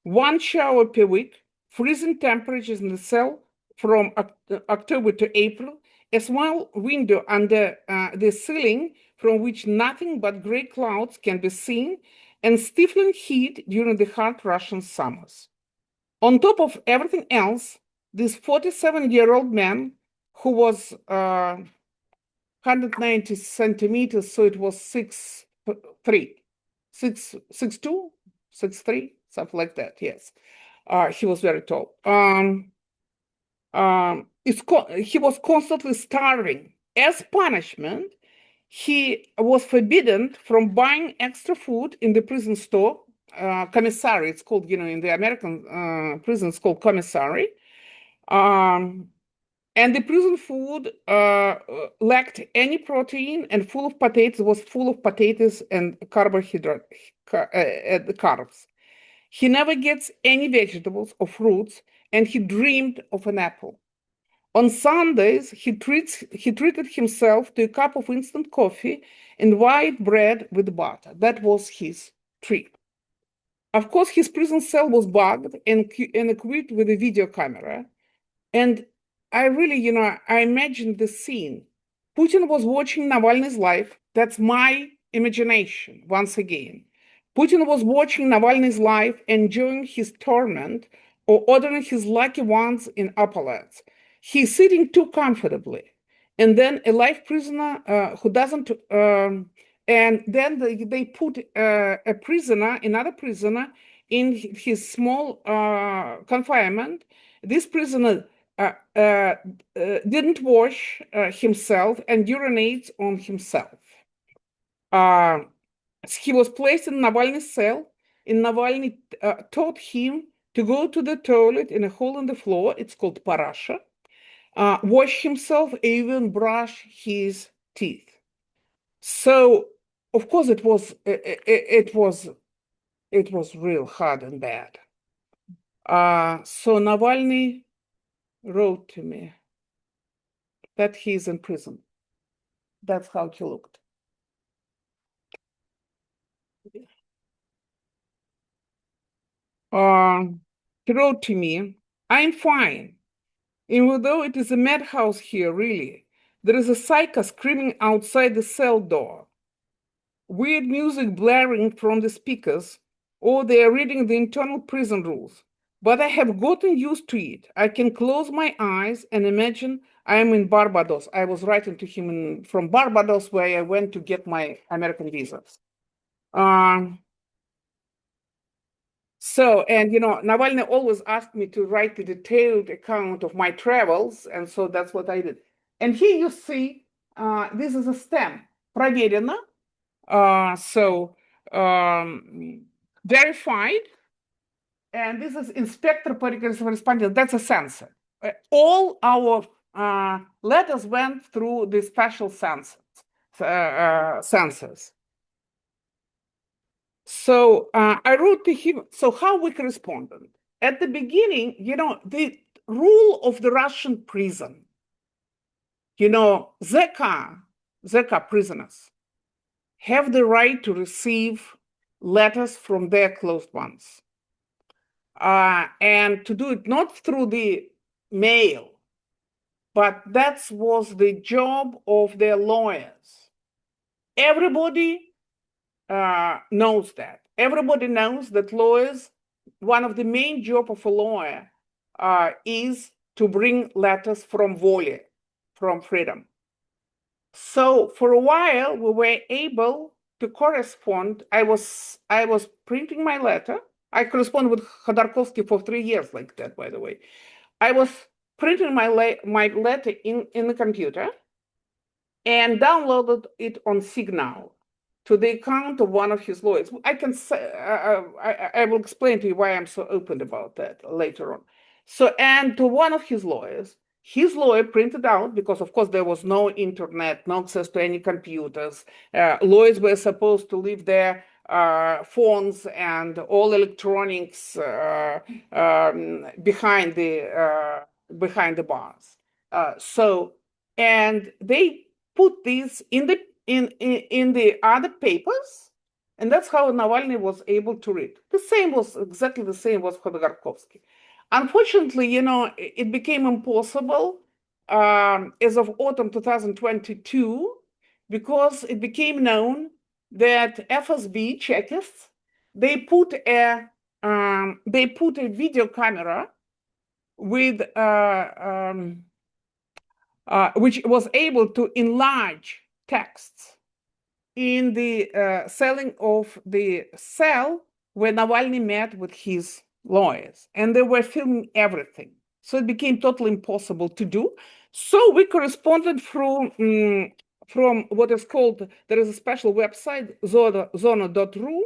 [SPEAKER 3] 1 shower per week, freezing temperatures in the cell from October to April, a small window under the ceiling from which nothing but gray clouds can be seen, and stifling heat during the hot Russian summers. On top of everything else, this 47-year-old man, who was 190 centimeters, so it was 6'3", 6'2", 6'3", something like that, yes. He was very tall. He was constantly starving. As punishment, he was forbidden from buying extra food in the prison store, commissary, it's called, you know, in the American prison, it's called commissary. And the prison food lacked any protein and was full of potatoes and carbohydrate, carbs. He never gets any vegetables or fruits, and he dreamed of an apple. On Sundays, he treated himself to a cup of instant coffee and white bread with butter. That was his treat. Of course, his prison cell was bugged and equipped with a video camera. And I really, you know, I imagined the scene. Putin was watching Navalny's life. That's my imagination, once again. Putin was watching Navalny's life, enjoying his torment, or ordering his lucky ones in opulence. He's sitting too comfortably, and then a life prisoner who doesn't, and then they put a prisoner, another prisoner, in his small confinement. This prisoner didn't wash himself and urinates on himself. He was placed in Navalny's cell, and Navalny taught him to go to the toilet in a hole in the floor. It's called parasha. Wash himself, even brush his teeth. So, of course, it was real hard and bad. So Navalny wrote to me that he's in prison. That's how he looked. He wrote to me, "I'm fine. Even though it is a madhouse here, really, there is a psycho screaming outside the cell door. Weird music blaring from the speakers, or they are reading the internal prison rules. But I have gotten used to it. I can close my eyes and imagine I am in Barbados." I was writing to him from Barbados, where I went to get my American visa. And Navalny always asked me to write a detailed account of my travels, and so that's what I did. And here you see, this is a stamp, проверено, verified, and this is Inspector по корреспонденции, that's a censor. All our letters went through the special censors. So I wrote to him, so how we corresponded? At the beginning, the rule of the Russian prison, Zeka prisoners have the right to receive letters from their closed ones. And to do it not through the mail, but that was the job of their lawyers. Everybody knows that. Everybody knows that lawyers, one of the main job of a lawyer is to bring letters from volia, from freedom. So for a while, we were able to correspond. I was printing my letter. I corresponded with Khodorkovsky for 3 years like that, by the way. I was printing my letter in the computer and downloaded it on Signal to the account of one of his lawyers. I can say, I will explain to you why I'm so open about that later on. So, and to one of his lawyer printed out, because of course there was no internet, no access to any computers. Lawyers were supposed to leave their phones and all electronics behind the bars. And they put these in the other papers, and that's how Navalny was able to read. Exactly the same was Khodorkovsky. Unfortunately, it became impossible as of autumn 2022, because it became known that FSB Chekists, they put a video camera with which was able to enlarge texts in the ceiling of the cell where Navalny met with his lawyers, and they were filming everything. So it became totally impossible to do. So we corresponded from what is called, there is a special website, zona.ru.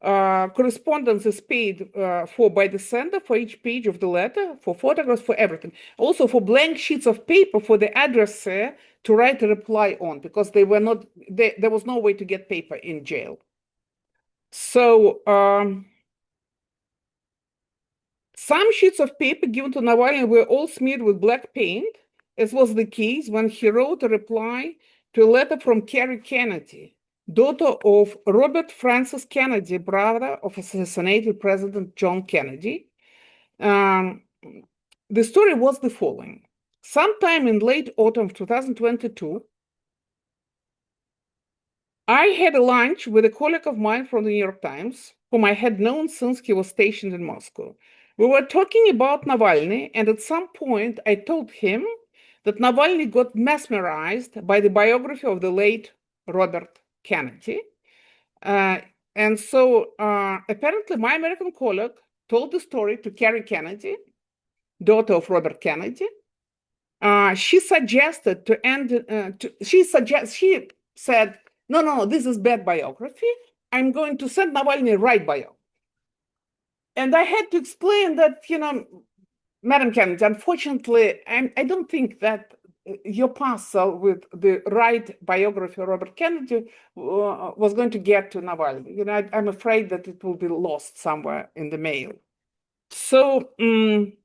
[SPEAKER 3] Correspondence is paid for by the sender for each page of the letter, for photographs, for everything. Also for blank sheets of paper for the addressee to write a reply on, because there was no way to get paper in jail. So some sheets of paper given to Navalny were all smeared with black paint, as was the case when he wrote a reply to a letter from Carrie Kennedy, daughter of Robert Francis Kennedy, brother of assassinated President John Kennedy. The story was the following. Sometime in late autumn of 2022, I had a lunch with a colleague of mine from the New York Times, whom I had known since he was stationed in Moscow. We were talking about Navalny, and at some point I told him
[SPEAKER 2] that Navalny got mesmerized by the biography of the late Robert Kennedy. And so apparently my American colleague told the story to Carrie Kennedy, daughter of Robert Kennedy. She suggested to end, she said, no, this is bad biography. I'm going to send Navalny right biography. And I had to explain that, Madam Kennedy, unfortunately, I don't think that your parcel with the right biography of Robert Kennedy was going to get to Navalny. I'm afraid that it will be lost somewhere in the mail. So then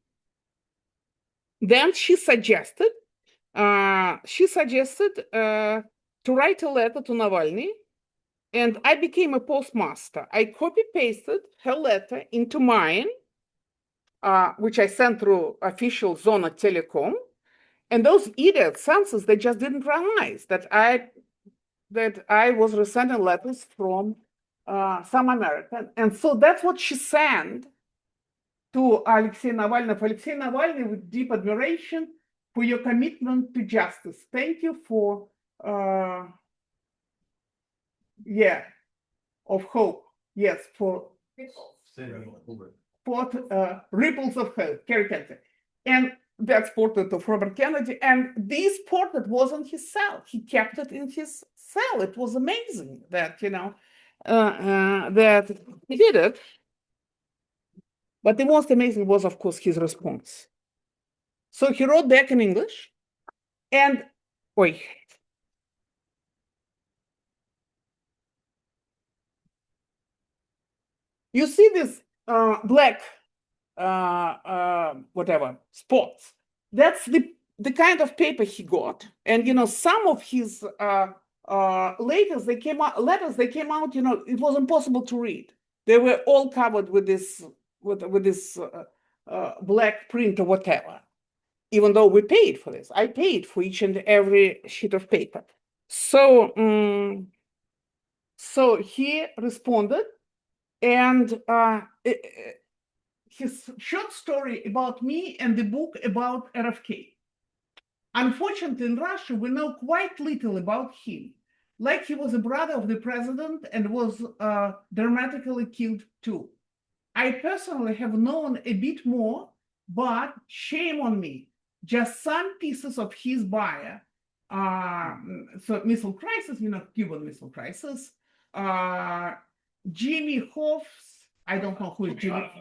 [SPEAKER 2] she suggested to write a letter to Navalny, and I became a postmaster. I copy-pasted her letter into mine, which I sent through official Zona Telecom. And those idiot censors, they just didn't realize that I was sending letters from some American. And so that's what she sent to Alexei Navalny. For Alexei Navalny, with deep admiration for your commitment to justice. Thank you for, of hope. Yes, for ripples of hope, Carrie Kennedy. And that's portrait of Robert Kennedy. And this portrait was on his cell. He kept it in his cell. It was amazing that, that he did it. But the most amazing was, of course, his response. So he wrote back in English. And, you see this black whatever spots. That's the kind of paper he got. And some of his letters they came out, it was impossible to read. They were all covered with this black print or whatever, even though we paid for this. I paid for each and every sheet of paper. So so he responded, and his short story about me and the book about RFK. Unfortunately, in Russia, we know quite little about him. Like he was a brother of the president and was dramatically killed too. I personally have known a bit more, but shame on me. Just some pieces of his bio. So missile crisis, Cuban Missile Crisis. Jimmy Hoff's, I don't know who is Jimmy.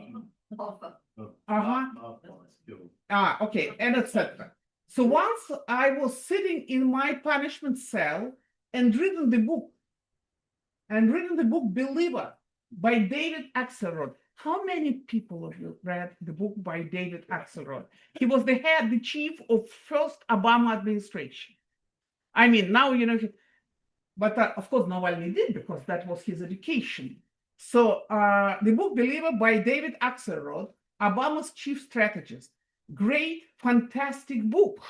[SPEAKER 2] Okay, and etc. So once I was sitting in my punishment cell and reading the book, Believer by David Axelrod. How many people of you read the book by David Axelrod? He was the chief of first Obama administration. I mean, now, but of course, Navalny did, because that was his education. So the book Believer by David Axelrod, Obama's chief strategist. Great, fantastic book.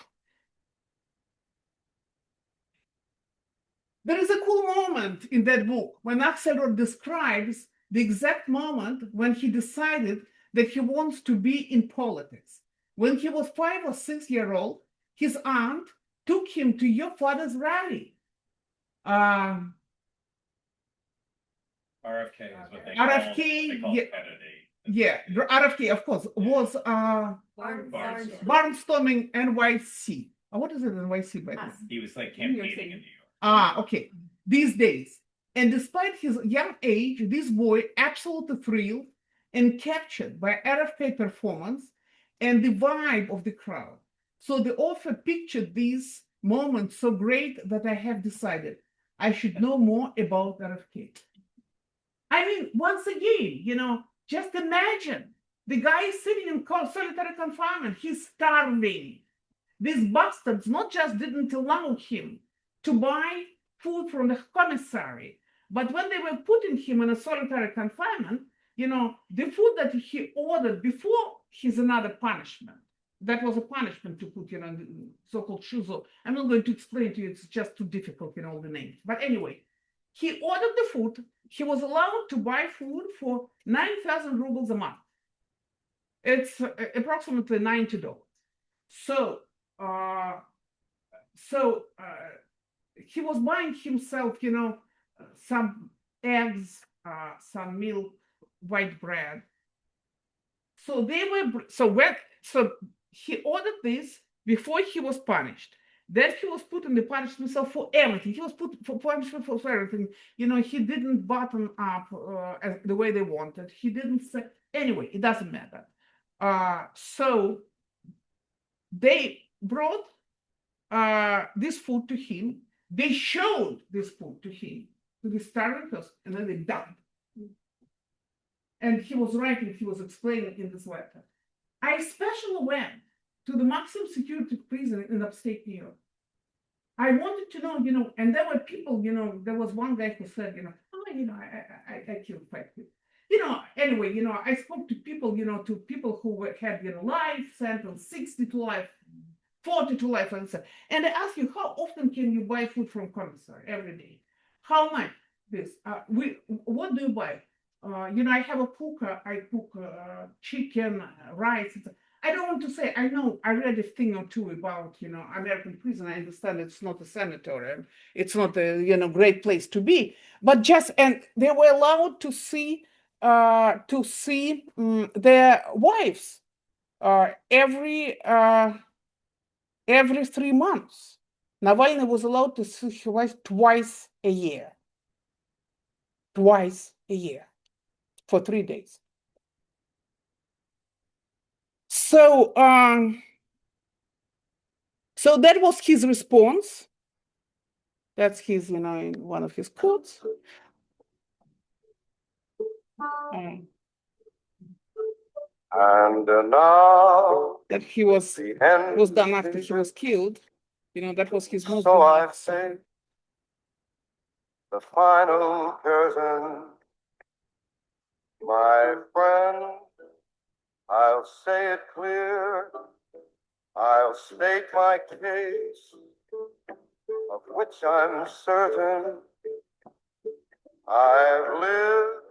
[SPEAKER 2] There is a cool moment in that book when Axelrod describes the exact moment when he decided that he wants to be in politics. When he was 5 or 6 years old, his aunt took him to your father's rally.
[SPEAKER 1] RFK is what they
[SPEAKER 2] RFK,
[SPEAKER 1] call
[SPEAKER 2] yeah,
[SPEAKER 1] Kennedy.
[SPEAKER 2] Yeah, RFK, of course, was barnstorming NYC. What is it, NYC? By
[SPEAKER 1] he was like campaigning in New York.
[SPEAKER 2] Okay. These days. And despite his young age, this boy absolutely thrilled and captured by RFK performance and the vibe of the crowd. So the author pictured these moments so great that I have decided I should know more about RFK. I mean, once again, just imagine the guy is sitting in solitary confinement. He's starving. These bastards not just didn't allow him to buy food from the commissary, but when they were putting him in a solitary confinement, the food that he ordered before his another punishment. That was a punishment to put, the so-called shuzo. I'm not going to explain to you. It's just too difficult, all the names. But anyway, he ordered the food. He was allowed to buy food for 9,000 rubles a month. It's approximately $90. So
[SPEAKER 3] So he was buying himself, some eggs, some milk, white bread. So he ordered this before he was punished. Then he was put in the punishment cell for everything. He was put for punishment for everything. He didn't button up the way they wanted. He didn't say, anyway, it doesn't matter. So they brought this food to him. They showed this food to him, to the starving person, and then they dumped. And he was writing, he was explaining in this letter. I especially went to the maximum security prison in upstate New York. I wanted to know, and there were people, there was one guy who said, I killed 5 people. Anyway, I spoke to people, who had, life sentence, 60 to life, 40 to life, and I asked you, how often can you buy food from commissary every day? How much? This? What do you buy? I have a cooker. I cook chicken, rice. I don't want to say. I know. I read a thing or two about American prison. I understand it's not a sanitarium. It's not a great place to be. But and they were allowed to see their wives every 3 months. Navalny was allowed to see his wife twice a year. Twice a year. For 3 days. So that was his response. That's his, in one of his quotes. And now that he was done after he was killed. That was his most. So I say the final curtain. My friend, I'll say it clear, I'll state my case, of which I'm certain. I've lived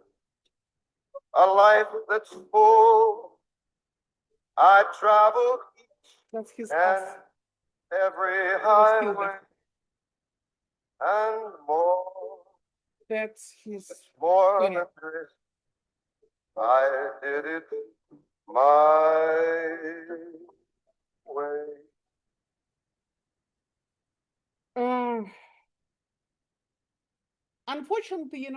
[SPEAKER 3] a life that's full. I traveled each and every highway and more. That's his. More than this. I did it my way. Unfortunately,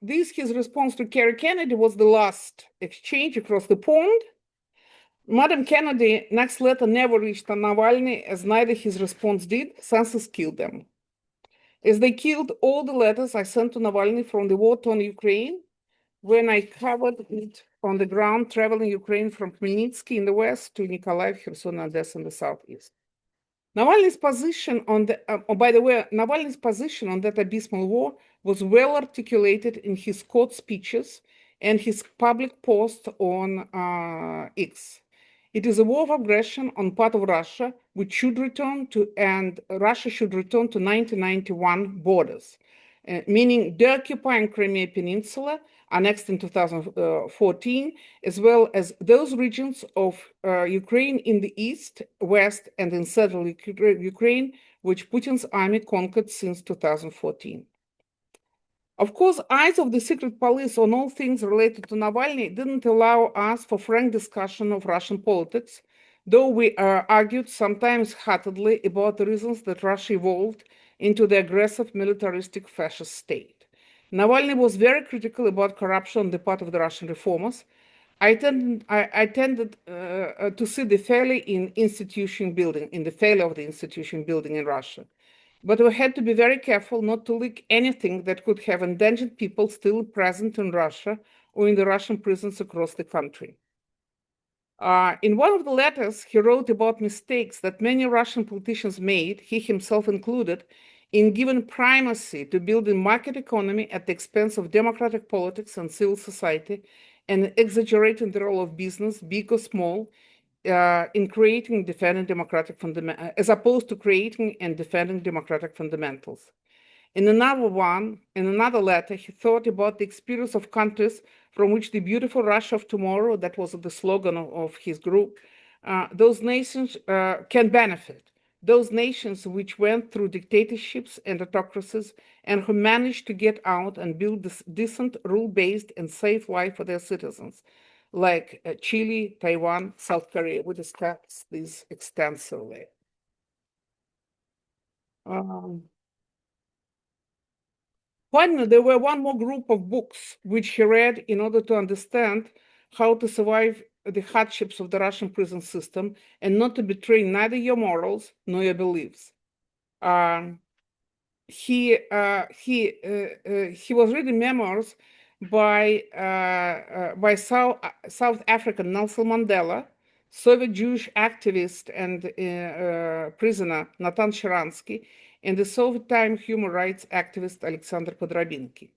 [SPEAKER 3] his response to Kerry Kennedy was the last exchange across the pond. Madam Kennedy, next letter never reached Navalny, as neither his response did. Census killed them. As they killed all the letters I sent to Navalny from the war-torn Ukraine, when I covered it on the ground, traveling Ukraine from Khmelnytsky in the west to Nikolaev, Kherson, and Odessa in the southeast. Navalny's position on Navalny's position on that abysmal war was well articulated in his court speeches and his public post on X. It is a war of aggression on part of Russia, which should return to, and Russia should return to 1991 borders, meaning deoccupying Crimea Peninsula, annexed in 2014, as well as those regions of Ukraine in the east, west, and in central Ukraine, which Putin's army conquered since 2014. Of course, eyes of the secret police on all things related to Navalny didn't allow us for frank discussion of Russian politics, though we argued sometimes heatedly about the reasons that Russia evolved into the aggressive militaristic fascist state. Navalny was very critical about corruption on the part of the Russian reformers. I tended to see the failure in the institution building in Russia. But we had to be very careful not to leak anything that could have endangered people still present in Russia or in the Russian prisons across the country. In one of the letters, he wrote about mistakes that many Russian politicians made, he himself included, in giving primacy to building market economy at the expense of democratic politics and civil society, and exaggerating the role of business, big or small, in creating and defending democratic fundamentals, as opposed to creating and defending democratic fundamentals. In another letter, he thought about the experience of countries from which the beautiful Russia of tomorrow, that was the slogan of his group, those nations can benefit, those nations which went through dictatorships and autocracies and who managed to get out and build this decent, rule-based and safe life for their citizens, like Chile, Taiwan, South Korea. We discussed this extensively. Finally, there were one more group of books which he read in order to understand how to survive the hardships of the Russian prison system and not to betray neither your morals nor your beliefs. He was reading memoirs by South African Nelson Mandela, Soviet Jewish activist and prisoner Natan Sharansky, and the Soviet time human rights activist Alexander Podrobinky.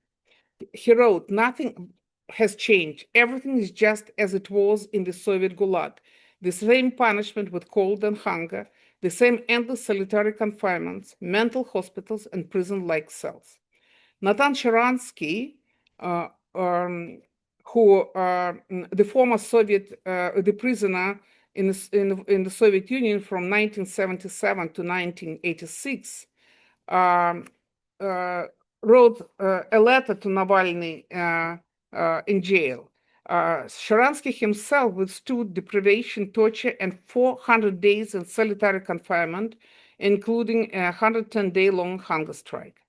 [SPEAKER 3] He wrote, "Nothing has changed. Everything is just as it was in the Soviet Gulag. The same punishment with cold and hunger, the same endless solitary confinements, mental hospitals, and prison-like cells." Natan Sharansky, the former Soviet, the prisoner in the Soviet Union from 1977 to 1986, wrote a letter to Navalny in jail. Sharansky himself withstood deprivation, torture, and 400 days in solitary confinement, including a 110-day-long hunger strike.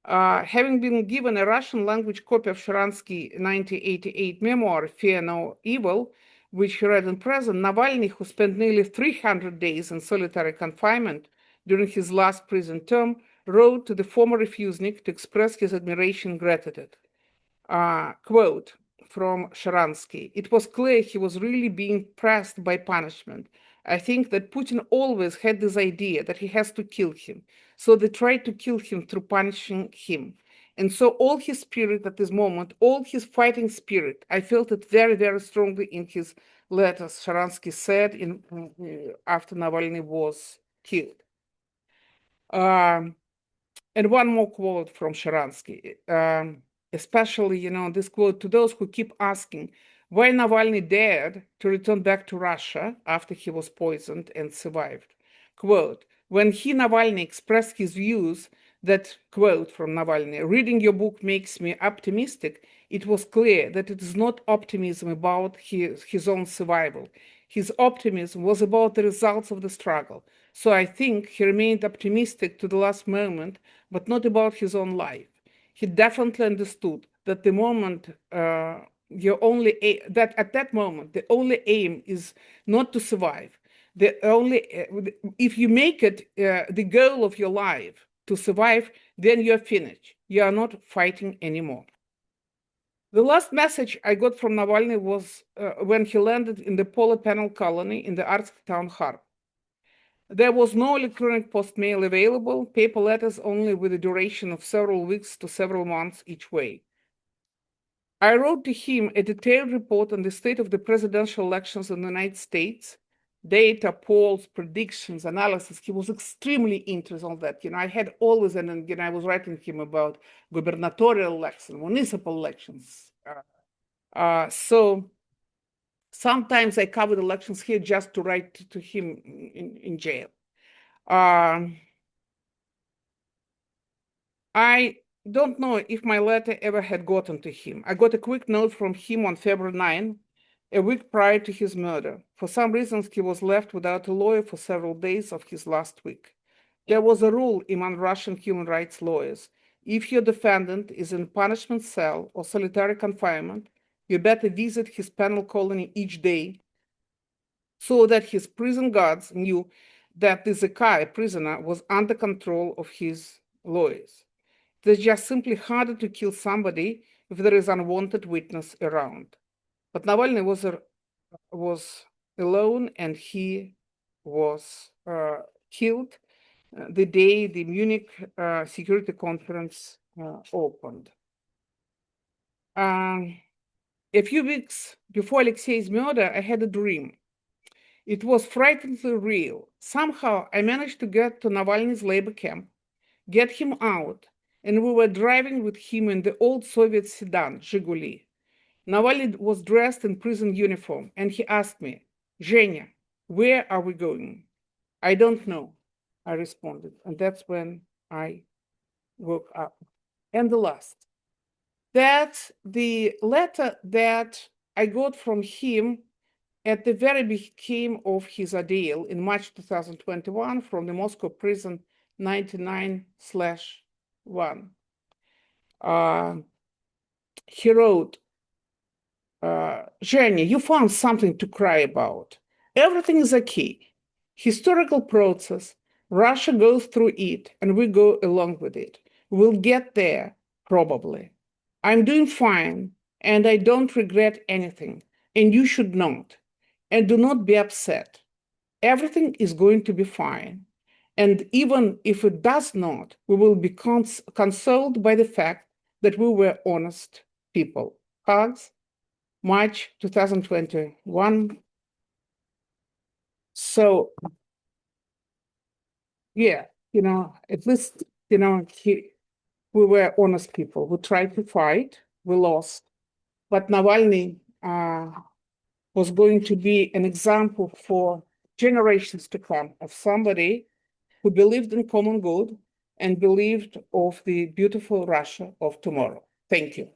[SPEAKER 3] Having been given a Russian language copy of Sharansky's 1988 memoir, Fear No Evil, which he read in prison, Navalny, who spent nearly 300 days in solitary confinement during his last prison term, wrote to the former refusenik to express his admiration and gratitude. Quote from Sharansky, "It was clear he was really being pressed by punishment. I think that Putin always had this idea that he has to kill him. So they tried to kill him through punishing him. And so all his spirit at this moment, all his fighting spirit, I felt it very, very strongly in his letters," Sharansky said after Navalny was killed. And one more quote from Sharansky, especially, this quote, "To those who keep asking why Navalny dared to return back to Russia after he was poisoned and survived." Quote, "When he, Navalny, expressed his views that," quote from Navalny, "reading your book makes me optimistic, it was clear that it is not optimism about his own survival. His optimism was about the results of the struggle. So I think he remained optimistic to the last moment, but not about his own life. He definitely understood that the moment that at that moment the only aim is not to survive. If you make it the goal of your life to survive, then you're finished. You are not fighting anymore." The last message I got from Navalny was when he landed in the polar panel colony in the Arctic town Harp. There was no electronic post-mail available, paper letters only with a duration of several weeks to several months each way. I wrote to him a detailed report on the state of the presidential elections in the United States, data, polls, predictions, analysis. He was extremely interested in that. I had always, and I was writing to him about gubernatorial elections, municipal elections. So sometimes I covered elections here just to write to him in jail. I don't know if my letter ever had gotten to him. I got a quick note from him on February 9, a week prior to his murder. For some reasons, he was left without a lawyer for several days of his last week. There was a rule among Russian human rights lawyers. If your defendant is in punishment cell or solitary confinement, you better visit his penal colony each day so that his prison guards knew that the Zakai prisoner was under control of his lawyers. It's just simply harder to kill somebody if there is an unwanted witness around. But Navalny was alone, and he was killed the day the Munich Security Conference opened. A few weeks before Alexei's murder, I had a dream. It was frighteningly real. Somehow I managed to get to Navalny's labor camp, get him out, and we were driving with him in the old Soviet sedan, Zhiguli. Navalny was dressed in prison uniform, and he asked me, "Zhenya, where are we going?" "I don't know.
[SPEAKER 2] I responded. And that's when I woke up. And the last, that's the letter that I got from him at the very beginning of his ordeal in March 2021 from the Moscow prison 99/1. He wrote, Jenny, you found something to cry about. Everything is okay. Historical process. Russia goes through it, and we go along with it. We'll get there, probably. I'm doing fine, and I don't regret anything, and you should not. And do not be upset. Everything is going to be fine. And even if it does not, we will be consoled by the fact that we were honest people. Hugs, March 2021. So, yeah, at least, we were honest people. We tried to fight, we lost. But Navalny was going to be an example for generations to come of somebody who believed in common good and believed of the beautiful Russia of tomorrow. Thank you.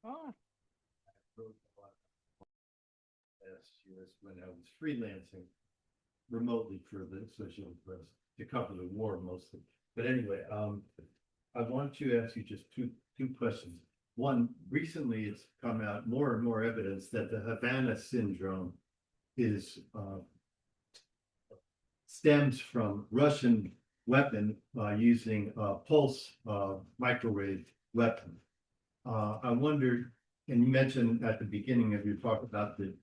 [SPEAKER 2] Oh.
[SPEAKER 4] Wrote a lot last year when I was freelancing remotely for the Associated Press to cover the war mostly. But anyway, I want to ask you just two questions. One, recently it's come out more and more evidence that the Havana syndrome is stems from Russian weapon using a pulse microwave weapon. I wondered, and you mentioned at the beginning of your talk about the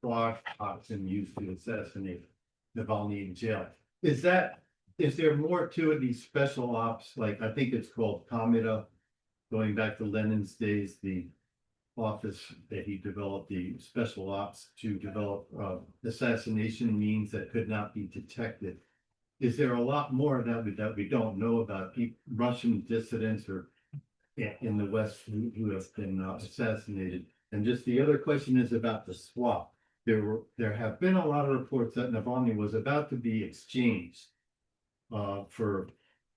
[SPEAKER 4] frog toxin used to assassinate Navalny in jail. Is there more to it, these special ops, like I think it's called Cometa, going back to Lenin's days, the office that he developed, the special ops to develop assassination means that could not be detected. Is there a lot more that we don't know about Russian dissidents or in the West who have been assassinated? And just the other question is about the swap. There have been a lot of reports that Navalny was about to be exchanged for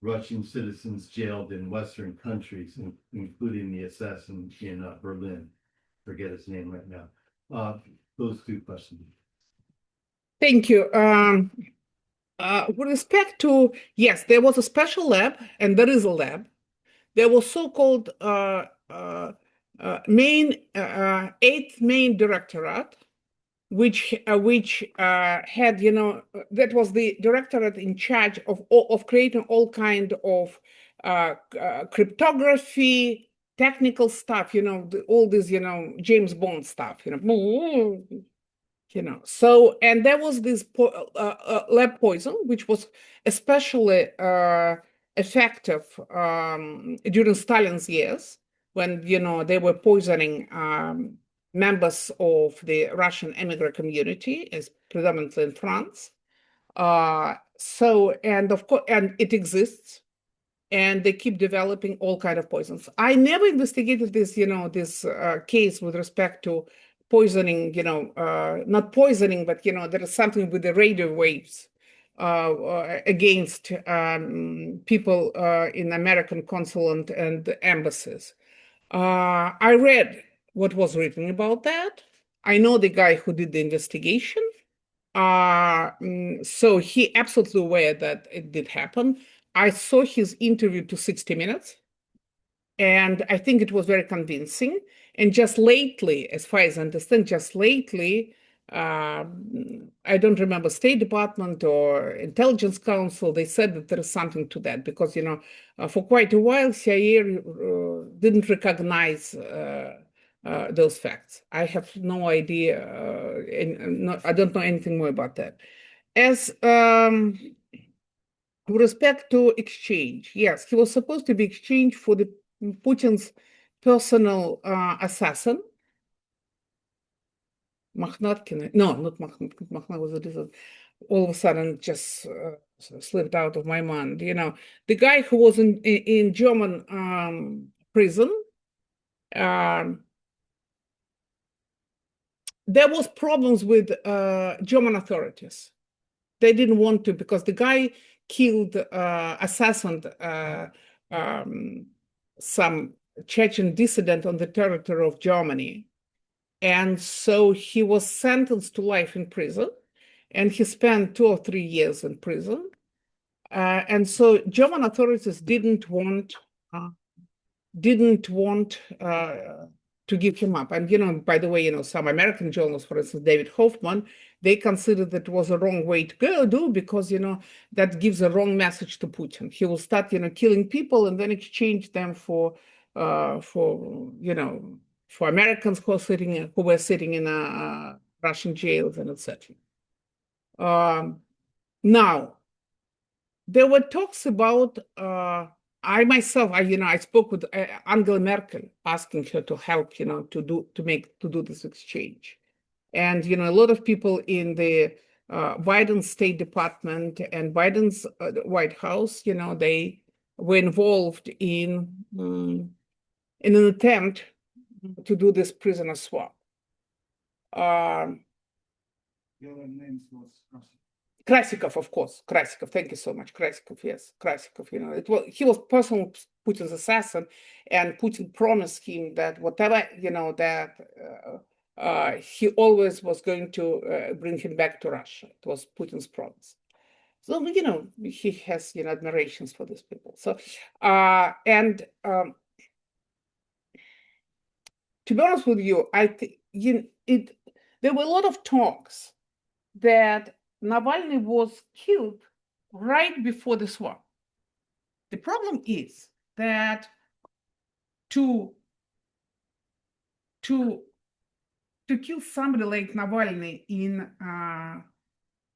[SPEAKER 4] Russian citizens jailed in Western countries, including the assassin in Berlin. Forget his name right now. Those two questions.
[SPEAKER 2] Thank you. With respect to, yes, there was a special lab, and there is a lab. There was so-called eighth main directorate, which had, that was the directorate in charge of creating all kind of cryptography, technical stuff, all this, James Bond stuff, So, and there was this lab poison, which was especially effective during Stalin's years, when, they were poisoning members of the Russian immigrant community, is predominantly in France. So, and of course, and it exists, and they keep developing all kind of poisons. I never investigated this, this case with respect to poisoning, not poisoning, but, there is something with the radio waves against people in American consulate and embassies. I read what was written about that. I know the guy who did the investigation. So he absolutely aware that it did happen. I saw his interview to 60 Minutes, and I think it was very convincing. And just lately, as far as I understand, I don't remember State Department or Intelligence Council, they said that there is something to that because, for quite a while, CIA didn't recognize those facts. I have no idea, I don't know anything more about that. As with respect to exchange, yes, he was supposed to be exchanged for the Putin's personal assassin, Makhnatkina. No, not Makhnatkina. Makhna was a different. All of a sudden, just slipped out of my mind. The guy who was in German prison. There was problems with German authorities. They didn't want to because the guy killed, assassinated some Chechen dissident on the territory of Germany. And so he was sentenced to life in prison, and he spent 2 or 3 years in prison. And so German authorities didn't want to give him up. And, by the way, some American journalists, for instance, David Hoffman, they considered that it was a wrong way to do because, that gives a wrong message to Putin. He will start, killing people and then exchange them for Americans who were sitting in Russian jails and etc. Now, there were talks about. I myself, I spoke with Angela Merkel, asking her to help, to do this exchange, and a lot of people in the Biden's State Department and Biden's White House, they were involved in an attempt to do this prisoner swap. Krasikov, of course. Krasikov, thank you so much. Krasikov, yes, Krasikov. He was personal
[SPEAKER 3] Putin's assassin, and Putin promised him that whatever, he always was going to bring him back to Russia. It was Putin's promise. So, he has, admirations for these people. So, to be honest with you, I think there were a lot of talks that Navalny was killed right before this war. The problem is that to kill somebody like Navalny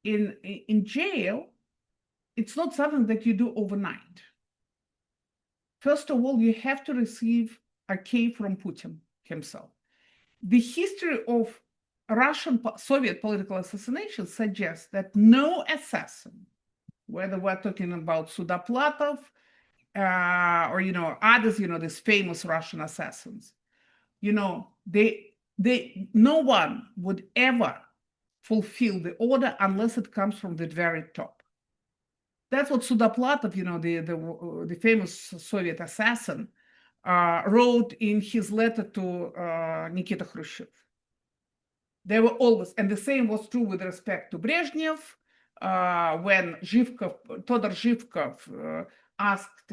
[SPEAKER 3] in jail, it's not something that you do overnight. First of all, you have to receive a key from Putin himself. The history of Russian Soviet political assassination suggests that no assassin, whether we're talking about Sudoplatov or others, these famous Russian assassins, no one would ever fulfill the order unless it comes from the very top. That's what Sudoplatov, the famous Soviet assassin, wrote in his letter to Nikita Khrushchev. They were always, and the same was true with respect to Brezhnev, when Todor Zhivkov asked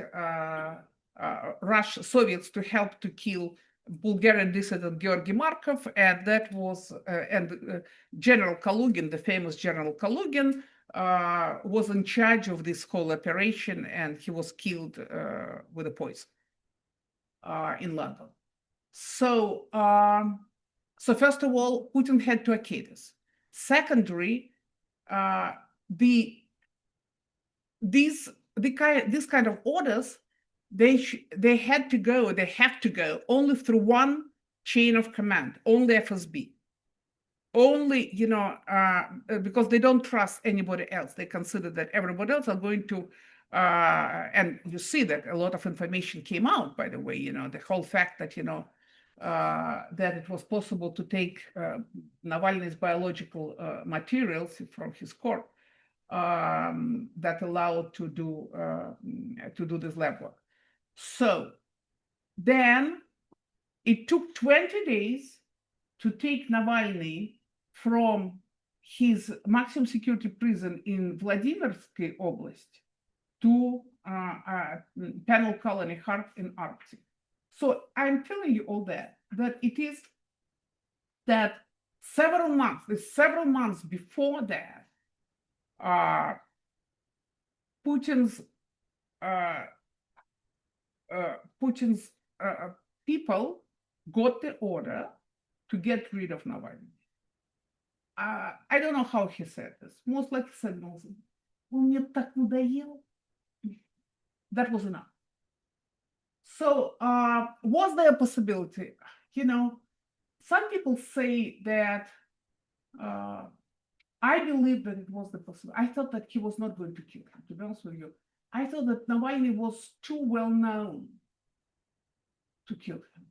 [SPEAKER 3] Soviets to help to kill Bulgarian dissident Georgy Markov, and that was, General Kalugin, the famous General Kalugin, was in charge of this whole operation, and he was killed with a poison in London. So first of all, Putin had to okay this. Secondary, these kind of orders, they have to go only through one chain of command, only FSB. Only, because they don't trust anybody else. They consider that everybody else are going to, and you see that a lot of information came out, by the way, the whole fact that, that it was possible to take Navalny's biological materials from his corpse that allowed to do this lab work. So then it took 20 days to take Navalny from his maximum security prison in Vladimirsky Oblast to penal colony Khark in Arctic. So I'm telling you all that it is that several months before that, Putin's people got the order to get rid of Navalny. I don't know how he said this. Most likely said, "Он мне так надоел." That was enough. So was there a possibility? Some people say that I believe that it was the possibility. I thought that he was not going to kill him, to be honest with you. I thought that Navalny was too well known to kill him,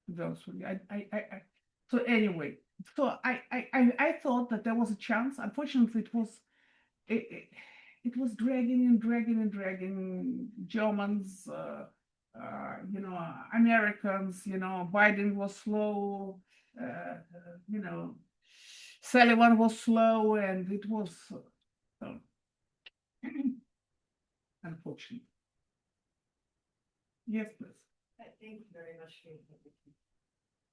[SPEAKER 3] to be honest with you. So anyway, so I thought that there was a chance. Unfortunately, it was dragging. Germans, Americans, Biden was slow, Sullivan was slow, and it was unfortunate. Yes, please.
[SPEAKER 5] Thank you very much for your presentation.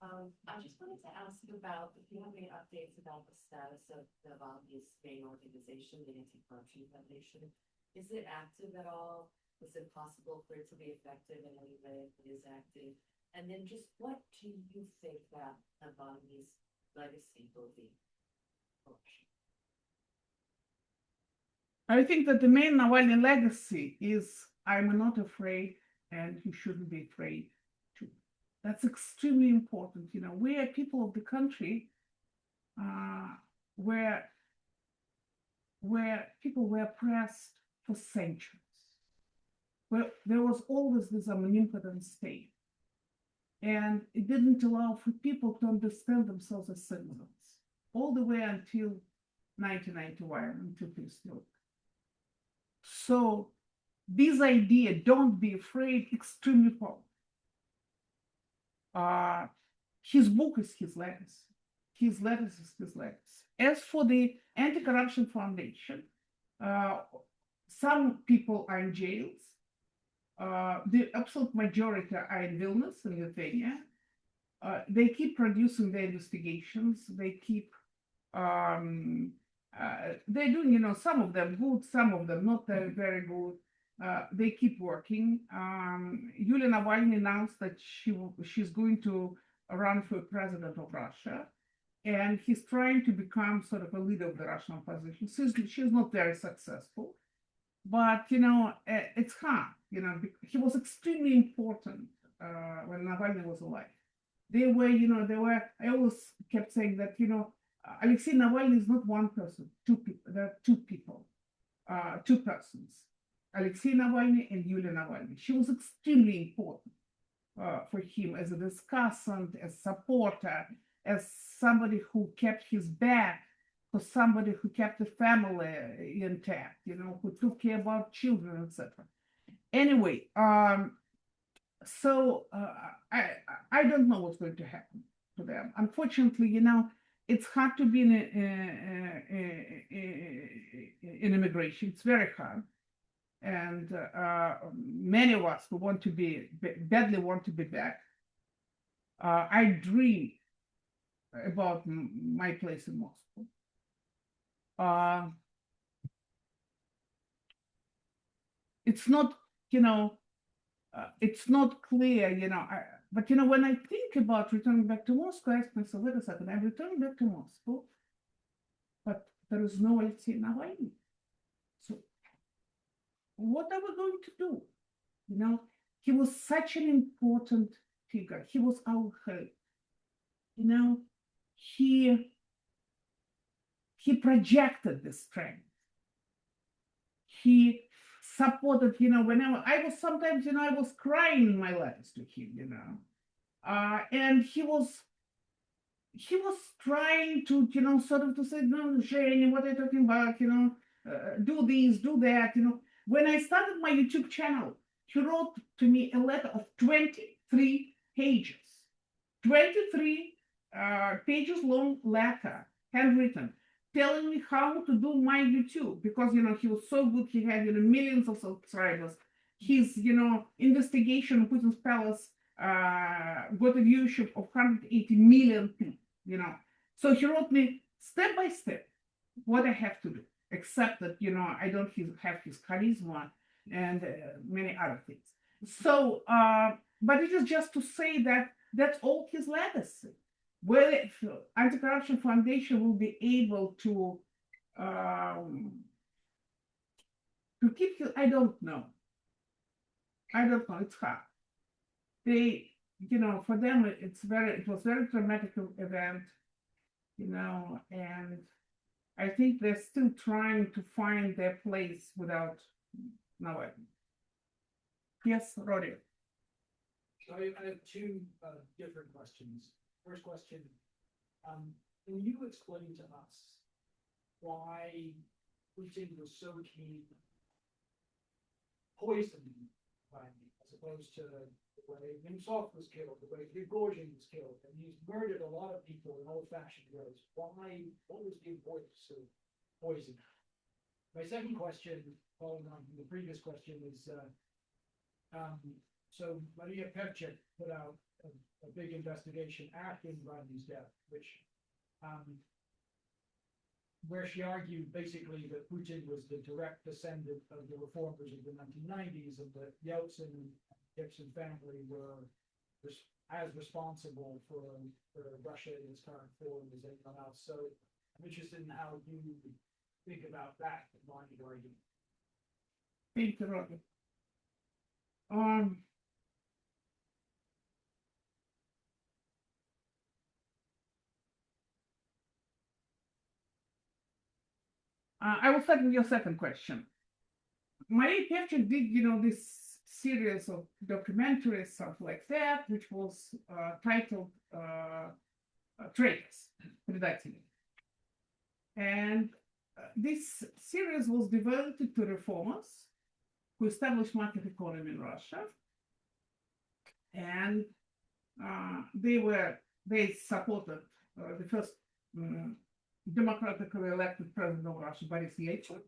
[SPEAKER 5] I just wanted to ask about if you have any updates about the status of Navalny's main organization, the Anti-Corruption Foundation. Is it active at all? Is it possible for it to be effective in any way if it is active? And then just what do you think that Navalny's legacy will be?
[SPEAKER 3] I think that the main Navalny legacy is I'm not afraid, and you shouldn't be afraid too. That's extremely important. We are people of the country where people were oppressed for centuries, where there was always this omnipotent state, and it didn't allow for people to understand themselves as citizens all the way until 1991, until peace. So this idea, don't be afraid, extremely powerful. His book is his legacy. His legacy is his legacy. As for the Anti-Corruption Foundation, some people are in jails. The absolute majority are in Vilnius, in Lithuania. They keep producing their investigations. They keep, they're doing, some of them good, some of them not very good. They keep working. Yulia Navalny announced that she's going to run for president of Russia, and he's trying to become sort of a leader of the Russian opposition. She's not very successful, but it's hard. He was extremely important when Navalny was alive. They were. I always kept saying that Alexei Navalny is not one person, two people. There are two people, two persons. Alexei Navalny and Yulia Navalny. She was extremely important for him as a discussant, as supporter, as somebody who kept his back, for somebody who kept the family intact, who took care about children, etc. Anyway, so I don't know what's going to happen to them. Unfortunately, it's hard to be in immigration. It's very hard. And many of us who badly want to be back. I dream about my place in Moscow. It's not, it's not clear, but when I think about returning back to Moscow, I ask myself, wait a second, I'm returning back to Moscow, but there is no Alexei Navalny. So what are we going to do? He was such an important figure. He was our hope. He projected the strength. He supported, whenever I was sometimes, I was crying in my letters to him, and he was trying to, sort of to say, no, Jenny, what are you talking about? Do this, do that, When I started my YouTube channel, he wrote to me a letter of 23 pages, 23 pages long letter, handwritten, telling me how to do my YouTube, because, he was so good. He had, millions of subscribers. His, investigation of Putin's palace got a viewership of 180 million people, So he wrote me step by step what I have to do, except that, I don't have his charisma and many other things. So, but it is just to say that that's all his legacy. Whether Anti-Corruption Foundation will be able to keep him, I don't know. It's hard. They, for them, it was very traumatic event, and I think they're still trying to find their place without Navalny. Yes, Rory.
[SPEAKER 6] So I have two different questions. First question, can you explain to us why Putin was so keen poisoning Navalny, as opposed to the way Nemtsov was killed, the way Prigozhin was killed, and he's murdered a lot of people in old-fashioned ways. Why? What was the importance of poison? My second question, following on from the previous question, is so Maria Pevchik put out a big investigation after Navalny's death, which where she argued basically that Putin was the direct descendant of the reformers of the 1990s, and that Yeltsin and Gibson family were as responsible for Russia in its current form as anyone else. So I'm interested in how you think about that line of argument.
[SPEAKER 3] Thank you, Roger. I will start with your second question. Maria Pevchik did, this series of documentaries, stuff like that, which was titled Traitors, Предатели. And this series was devoted to reformers
[SPEAKER 2] who established market economy in Russia. And they supported the first democratically elected president of Russia, Boris Yeltsin.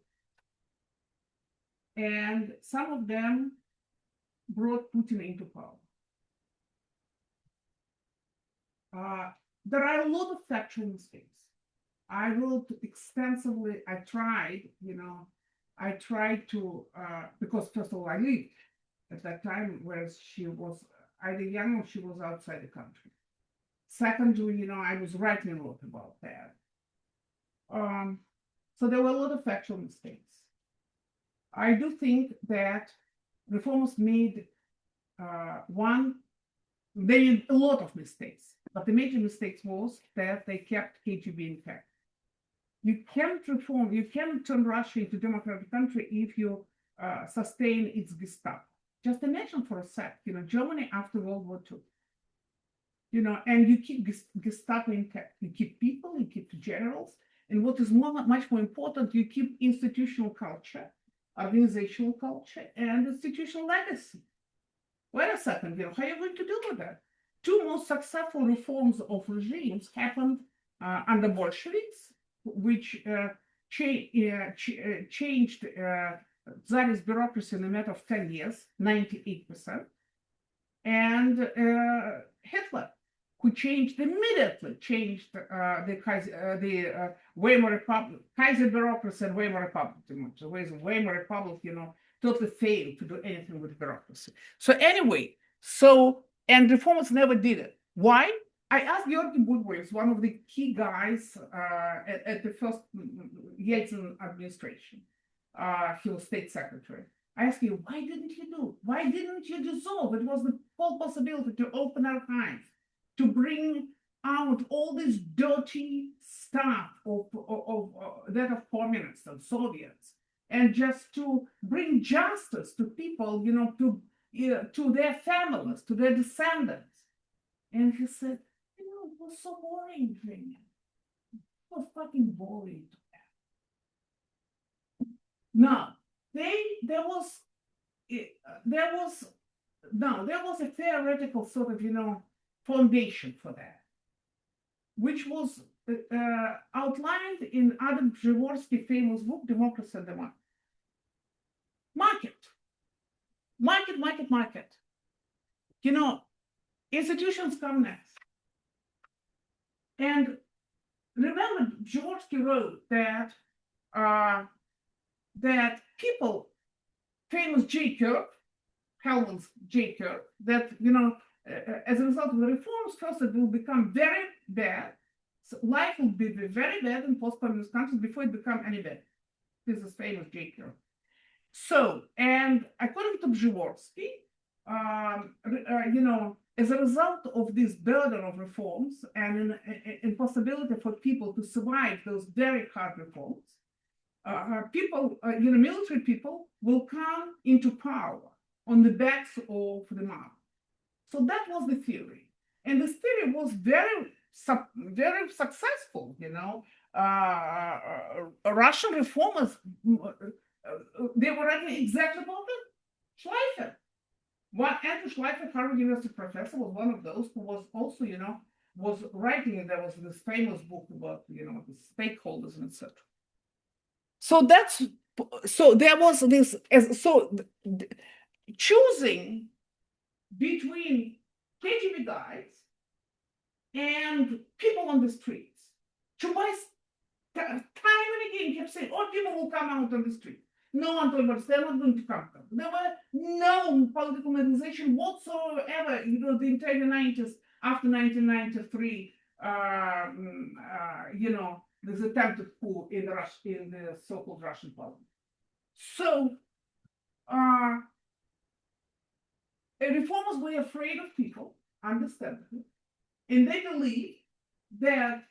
[SPEAKER 2] And some of them brought Putin into power. There are a lot of factual mistakes. I wrote extensively. I tried to, because first of all, I lived at that time, whereas she was either young or she was outside the country. Secondly, I was writing a lot about that. So there were a lot of factual mistakes. I do think that reformers made they made a lot of mistakes, but the major mistake was that they kept KGB intact. You can't reform, you can't turn Russia into a democratic country if you sustain its Gestapo. Just imagine for a sec, Germany after World War II, and you keep Gestapo intact. You keep people, you keep generals, and what is much more important, you keep institutional culture, organizational culture, and institutional legacy. Wait a second, how are you going to deal with that? Two most successful reforms of regimes happened under Bolsheviks, which changed Tsarist bureaucracy in a matter of 10 years, 98%, and Hitler, who immediately changed the Weimar Republic, Kaiser bureaucracy and Weimar Republic. The ways of Weimar Republic, totally failed to do anything with bureaucracy. So anyway, and reformers never did it. Why? I asked Georgy Budweis, one of the key guys at the first Yeltsin administration. He was state secretary. I asked him, why didn't you dissolve? It was the whole possibility to open archives, to bring out all this dirty stuff that of communists and Soviets, and just to bring justice to people, to their families, to their descendants. And he said, it was so boring doing it. It was fucking boring to have. Now, there was a theoretical sort of, foundation for that, which was outlined in Adam Przeworski's famous book, Democracy and the Market. Market. Institutions come next. And remember, Przeworski wrote that people, famous J. Kirk, Hellman's J. Kirk, that, as a result of the reforms, first it will become very bad. So life will be very bad in post-communist countries before it becomes any better. This is famous J. Kirk. So, and according to Przeworski, as a result of this burden of reforms and impossibility for people to survive those very hard reforms, military people will come into power on the backs of the mob. So that was the theory. And this theory was very successful, Russian reformers, they were writing exactly about it. Schleifer. Andrew Schleifer, Harvard University professor, was one of those who was also, was writing, and there was this famous book about, the stakeholders and etc. So there was this, choosing between KGB guys and people on the streets. Chubais time and again kept saying, people will come out on the street. No one told us they're not going to come. There were no political organization whatsoever, the entire 90s, after 1993, this attempted coup in the so-called Russian parliament. So, reformers were afraid of people, understandably, and they believed that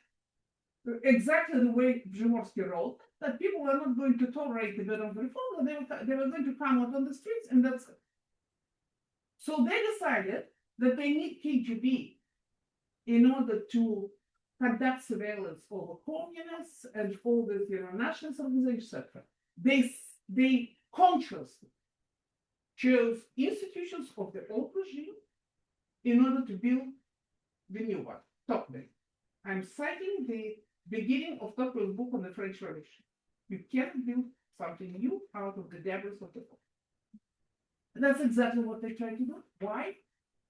[SPEAKER 2] exactly the way Przeworski wrote, that people were not going to tolerate the burden of the reform, they were going to come out on the streets, and that's it. So they decided that they need KGB in order to conduct surveillance over communists and all these, nationalist organizations, etc. They consciously chose institutions of the old regime in order to build the new one, Tocqueville. I'm citing the beginning of Tocqueville's book on the French Revolution. You can't build something new out of the debris of the past. And that's exactly what they tried to do. Why?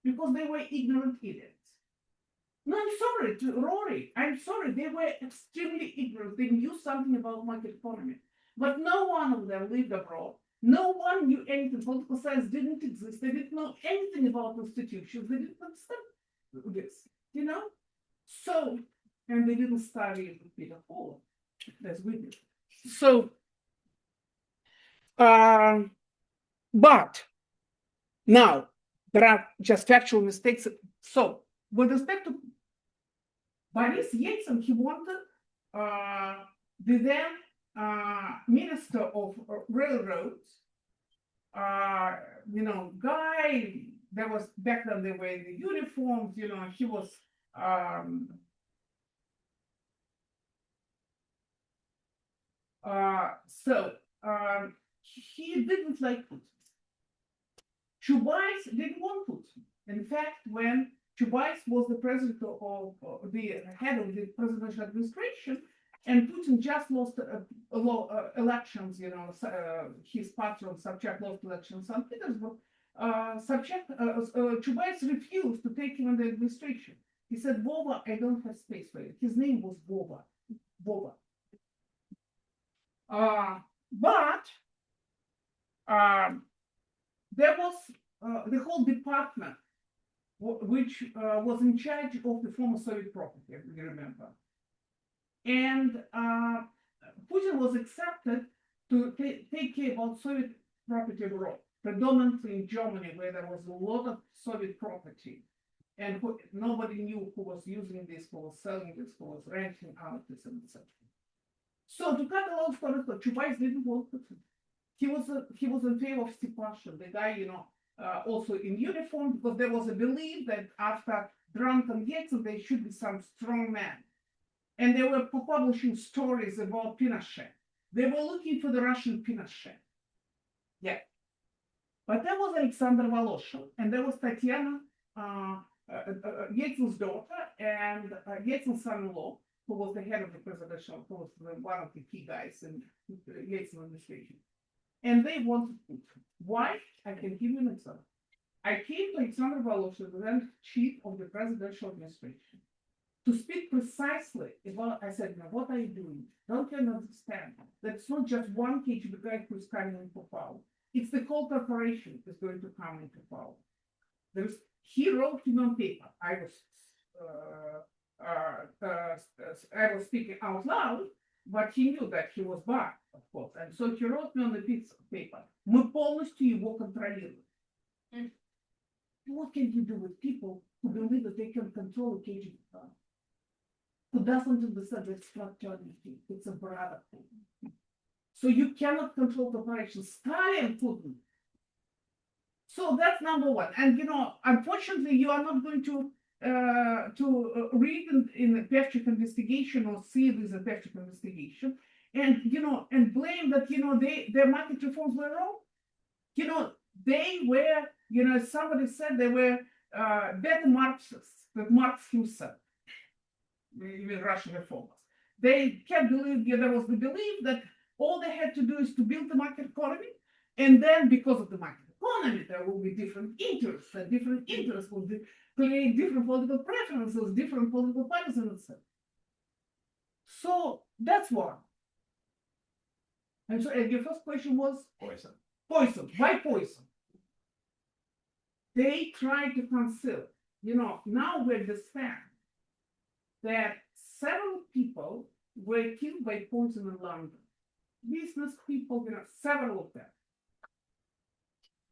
[SPEAKER 2] Because they were ignorant idiots. No, I'm sorry, Rory. I'm sorry. They were extremely ignorant. They knew something about market economy, but no one of them lived abroad. No one knew anything. Political science didn't exist. They didn't know anything about institutions. They didn't understand this, you know? So, and they didn't study Peter Paul, as we did. So, but now there are just factual mistakes. So, with respect to Boris Yeltsin, he wanted the then Minister of Railroads, you know, guy that was back then they were in the uniforms, you know, he was he didn't like Putin. Chubais didn't want Putin. In fact, when Chubais was the president of the head of the presidential administration, and Putin just lost elections, you know, his patron Sobchak lost elections in St. Petersburg. Chubais refused to take him in the administration. He said, Vova, I don't have space for you. His name was Vova. Vova. But there was the whole department which was in charge of the former Soviet property, if you remember. And Putin was accepted to take care about Soviet property abroad, predominantly in Germany, where there was a lot of Soviet property. And nobody knew who was using this, who was selling this, who was renting out this, and etc. So to cut a long story short, Chubais didn't want Putin. He was in favor of Stepashin, the guy, you know, also in uniform, because there was a belief that after drunken Yeltsin, there should be some strong man. And they were publishing stories about Pinochet. They were looking for the Russian Pinochet. Yeah. But there was Alexander Voloshin, and there was Tatiana, Yeltsin's daughter, and Yeltsin's son-in-law, who was the head of the presidential, who was one of the key guys in the Yeltsin administration. And they wanted Putin. Why? I can give you an example. I came to Alexander Voloshin, the then chief of the presidential administration, to speak precisely about, I said, now what are you doing? Don't you understand that it's not just one KGB guy who's coming into power. It's the whole corporation is going to come into power. He wrote him on paper. I was speaking out loud, but he knew that he was bad, of course. And so he wrote me on the piece of paper. Мы полностью его контролируем. What can you do with people who believe that they can control a KGB? Who doesn't understand that fraternity? It's a brotherhood. So you cannot control corporations. Stalin couldn't. So that's number one. And you know, unfortunately, you are not going to read in the Pevchik investigation or see this a Pevchik investigation, and you know, and blame that you know their market reforms were wrong. You know, they were, you know, somebody said they were better Marxists than Marx himself. Even Russian reformers. They can't believe, there was the belief that all they had to do is to build the market economy, and then because of the market economy, there will be different interests, and different interests will create different political preferences, different political parties, and etc. So that's one. And so your first question was poison. Poison. Why poison? They try to conceal. You know, now we understand that several people were killed by poison in London. Business people, you know, several of them.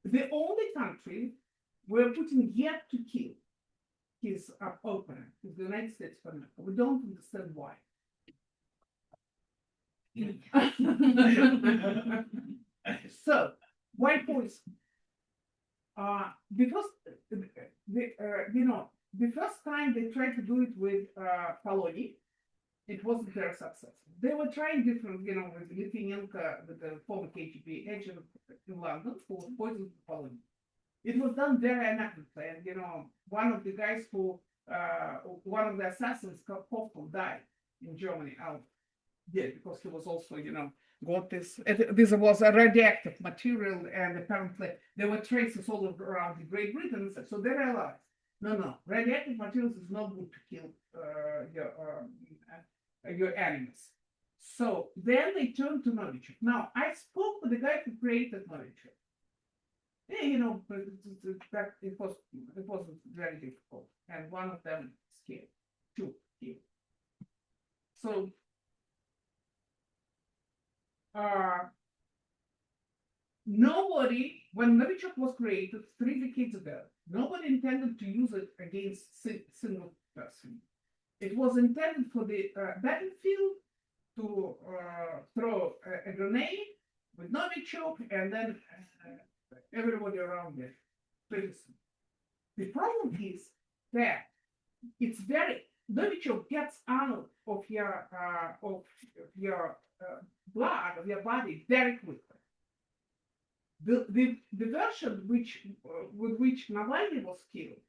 [SPEAKER 2] The only country where Putin yet to kill his opponent is the United States of America. We don't understand why. So, why poison? Because you know, the first time they tried to do it with Polony, it wasn't very successful. They were trying different, with Litvinenko, with the former KGB agent in London, who was poisoned the pollen. It was done very amicably, and one of the guys who, one of the assassins, Kofkel, died in Germany out there because he was also, got this. This was a radioactive material, and apparently there were traces all around Great Britain, so they realized, no, radioactive materials is not good to kill your animals. So then they turned to Novichok. Now, I spoke with the guy who created Novichok. Yeah, but it wasn't very difficult. And one of them scared, two killed. So, nobody, when Novichok was created 3 decades ago, nobody intended to use it against single person. It was intended for the battlefield to throw a grenade with Novichok and then everybody around it. The problem is that it's very Novichok gets out of your blood, of your body very quickly. The version with which Navalny was killed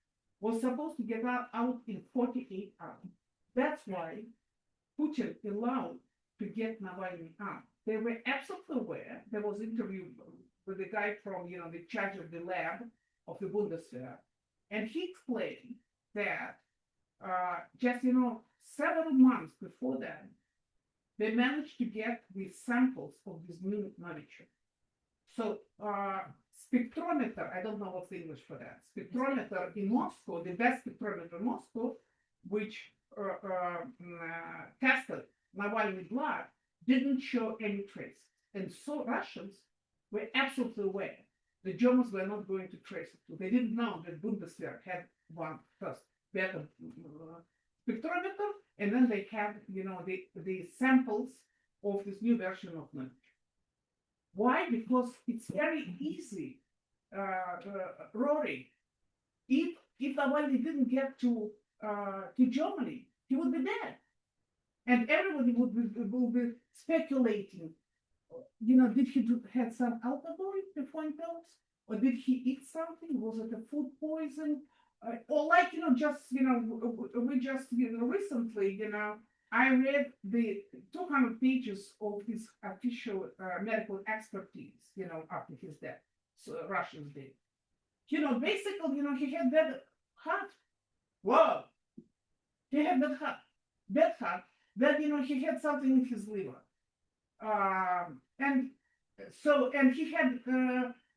[SPEAKER 2] was supposed to get out in 48 hours. That's why Putin allowed to get Navalny out. They were absolutely aware. There was an interview with the guy from, the charge of the lab of the Bundeswehr, and he explained that just, several months before that, they managed to get the samples of this new Novichok. So spectrometer, I don't know what's the English for that. Spectrometer in Moscow, the best spectrometer in Moscow, which tested Navalny's blood, didn't show any traces. And so Russians were absolutely aware the Germans were not going to trace it. They didn't know that Bundeswehr had one first better spectrometer, and then they had, the samples of this new version of Novichok. Why? Because it's very easy, Rory. If Navalny didn't get to Germany, he would be dead, and everybody would be speculating. Did he had some alcohol before he died, or did he eat something? Was it a food poison, or like just we just recently I read the 200 pages of his official medical expertise, after his death, so Russians did. Basically, he had that heart. Whoa! He had that heart, that, he had something in his liver. And he had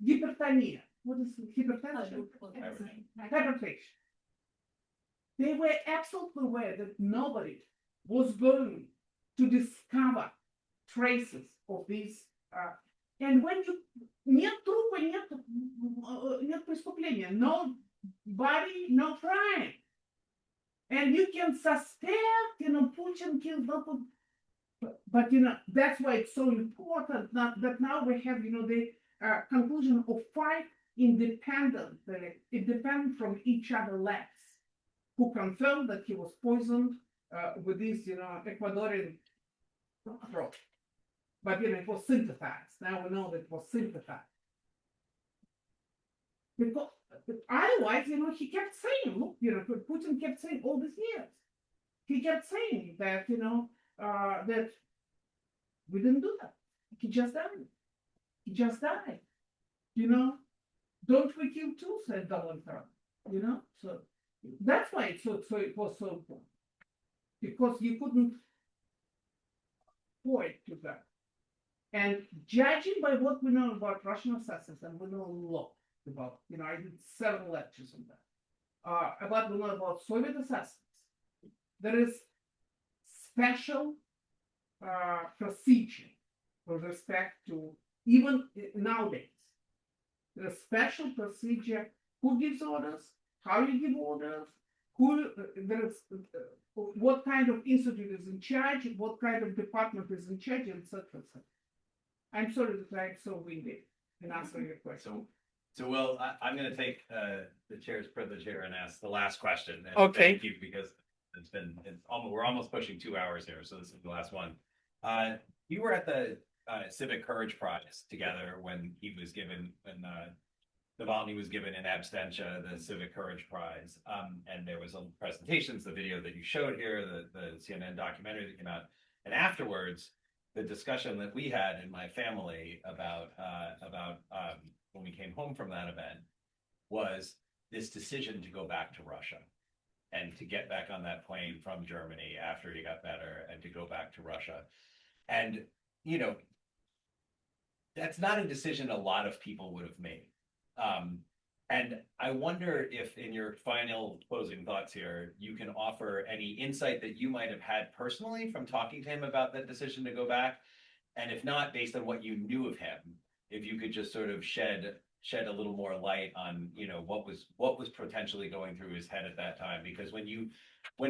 [SPEAKER 2] hypertonia. What is hypertension? Hypertension. They were absolutely aware that nobody was going to discover traces of these. And when you нет трупа, нет преступления, no body, no crime, and you can suspect, Putin killed, but that's why it's so important that now we have, the conclusion of 5 independent from each other labs who confirmed that he was poisoned with this, Ecuadorian drug. But it was synthesized. Now we know that it was synthesized. Because otherwise, he kept saying, look, Putin kept saying all these years. He kept saying that, that we didn't do that. He just died. He just died. Don't we kill too, said Donald Trump. So that's why it was so important. Because you couldn't point to that. And judging by what we know about Russian assassins, and we know a lot about, I did several lectures on that, we know about Soviet assassins, there is special procedure with respect to, even nowadays, there's special procedure, who gives orders, how you give orders, what kind of institute is in charge, what kind of department is in charge, etc. I'm sorry that I'm so winded in answering your question.
[SPEAKER 1] So I'm going to take the chair's privilege here and ask the last question. And
[SPEAKER 2] Okay.
[SPEAKER 1] Thank you, because We're almost pushing 2 hours here, so this is the last one. You were at the Civic Courage Prize together when Navalny was given in absentia the Civic Courage Prize, and there was presentations, the video that you showed here, the CNN documentary that came out, and afterwards, the discussion that we had in my family about when we came home from that event was this decision to go back to Russia and to get back on that plane from Germany after he got better and to go back to Russia. And, you know, that's not a decision a lot of people would have made. And I wonder if in your final closing thoughts here, you can offer any insight that you might have had personally from talking to him about that decision to go back. And if not, based on what you knew of him, if you could just sort of shed a little more light on, you know, what was potentially going through his head at that time. Because when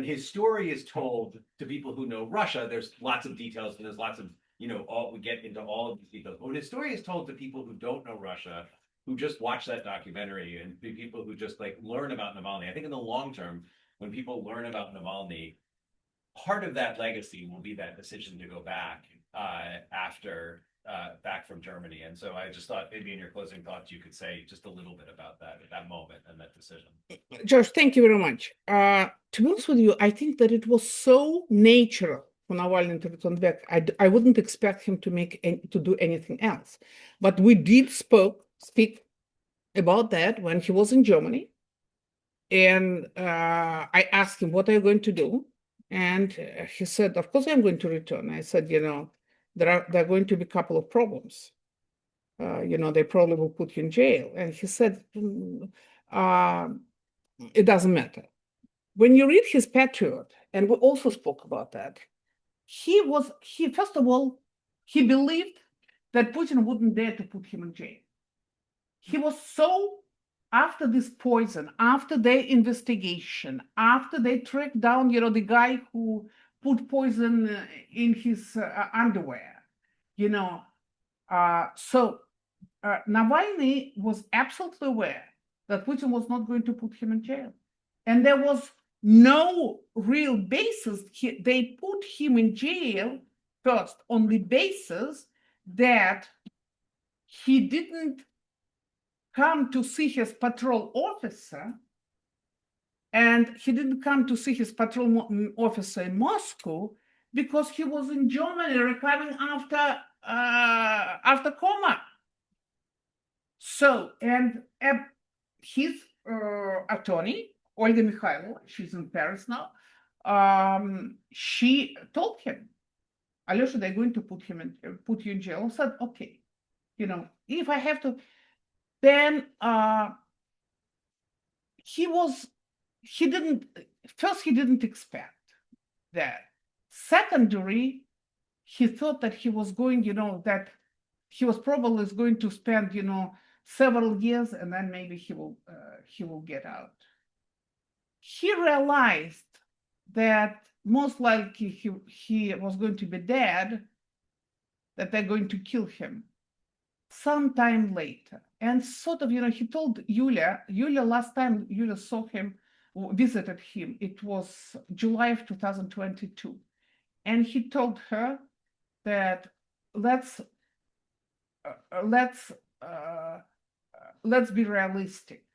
[SPEAKER 1] his story is told to people who know Russia, there's lots of details and there's lots of, you know, we get into all of these details. But when his story is told to people who don't know Russia, who just watch that documentary, and the people who just like learn about Navalny, I think in the long term, when people learn about Navalny, part of that legacy will be that decision to go back back from Germany. And so I just thought maybe in your closing thoughts, you could say just a little bit about that moment and that decision.
[SPEAKER 2] Josh, thank you very much. To be honest with you, I think that it was so natural for Navalny to return back. I wouldn't expect him to do anything else. But we did speak about that when he was in Germany. And I asked him, what are you going to do? And he said, of course, I'm going to return. I said, you know, there are going to be a couple of problems. You know, they probably will put you in jail. And he said, it doesn't matter. When you read his Patriot, and we also spoke about that, he first of all, he believed that Putin wouldn't dare to put him in jail. He was so, after this poison, after their investigation, after they tracked down, you know, the guy who put poison in his underwear, you know. Navalny was absolutely aware that Putin was not going to put him in jail. And there was no real basis. They put him in jail first on the basis that he didn't come to see his patrol officer, and he didn't come to see his patrol officer in Moscow because he was in Germany recovering after coma. So, and his attorney, Olga Mikhailova, she's in Paris now, she told him, Alyosha, they're going to put you in jail. I said, okay, you know, if I have to. Then he didn't expect that. Secondary, he thought that he was going, you know, that he was probably going to spend, you know, several years and then maybe he will get out. He realized that most likely he was going to be dead, that they're going to kill him sometime later. And sort of, you know, he told Yulia, last time Yulia saw him, visited him, it was July of 2022. And he told her that let's be realistic.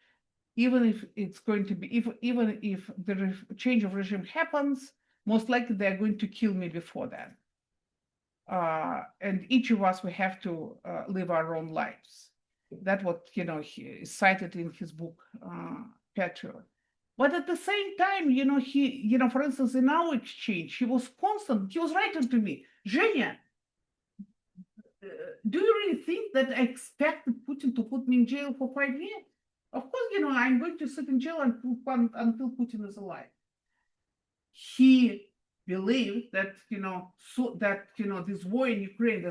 [SPEAKER 2] Even if it's going to be, even if the change of regime happens, most likely they're going to kill me before then. And each of us, we have to live our own lives. That's what, you know, he cited in his book, Patriot. But at the same time, you know, for instance, in our exchange, he was constant. He was writing to me, Zhenya, do you really think that I expected Putin to put me in jail for 5 years? Of course, you know, I'm going to sit in jail until Putin is alive. He believed that, you know, this war in Ukraine,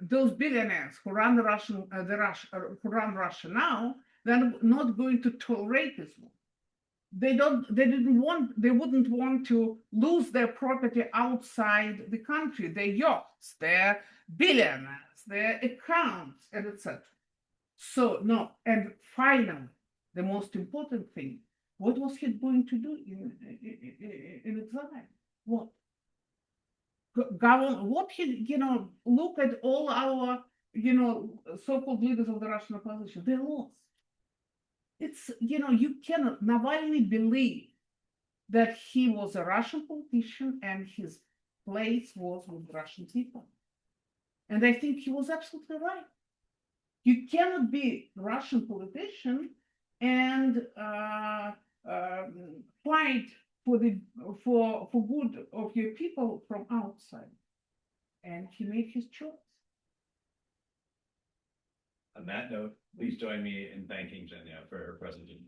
[SPEAKER 2] those billionaires who run who run Russia now, they're not going to tolerate this war. They wouldn't want to lose their property outside the country, their yachts, their billionaires, their accounts, and etc. So no, and finally, the most important thing, What was he going to do in exile? What? Govern what he, look at all our, so-called leaders of the Russian opposition. They lost. It's, you cannot, Navalny believed that he was a Russian politician and his place was with Russian people. And I think he was absolutely right. You cannot be a Russian politician and fight for good of your people from outside. And he made his choice.
[SPEAKER 7] On that note, please join me in thanking Zhenya for her presentation.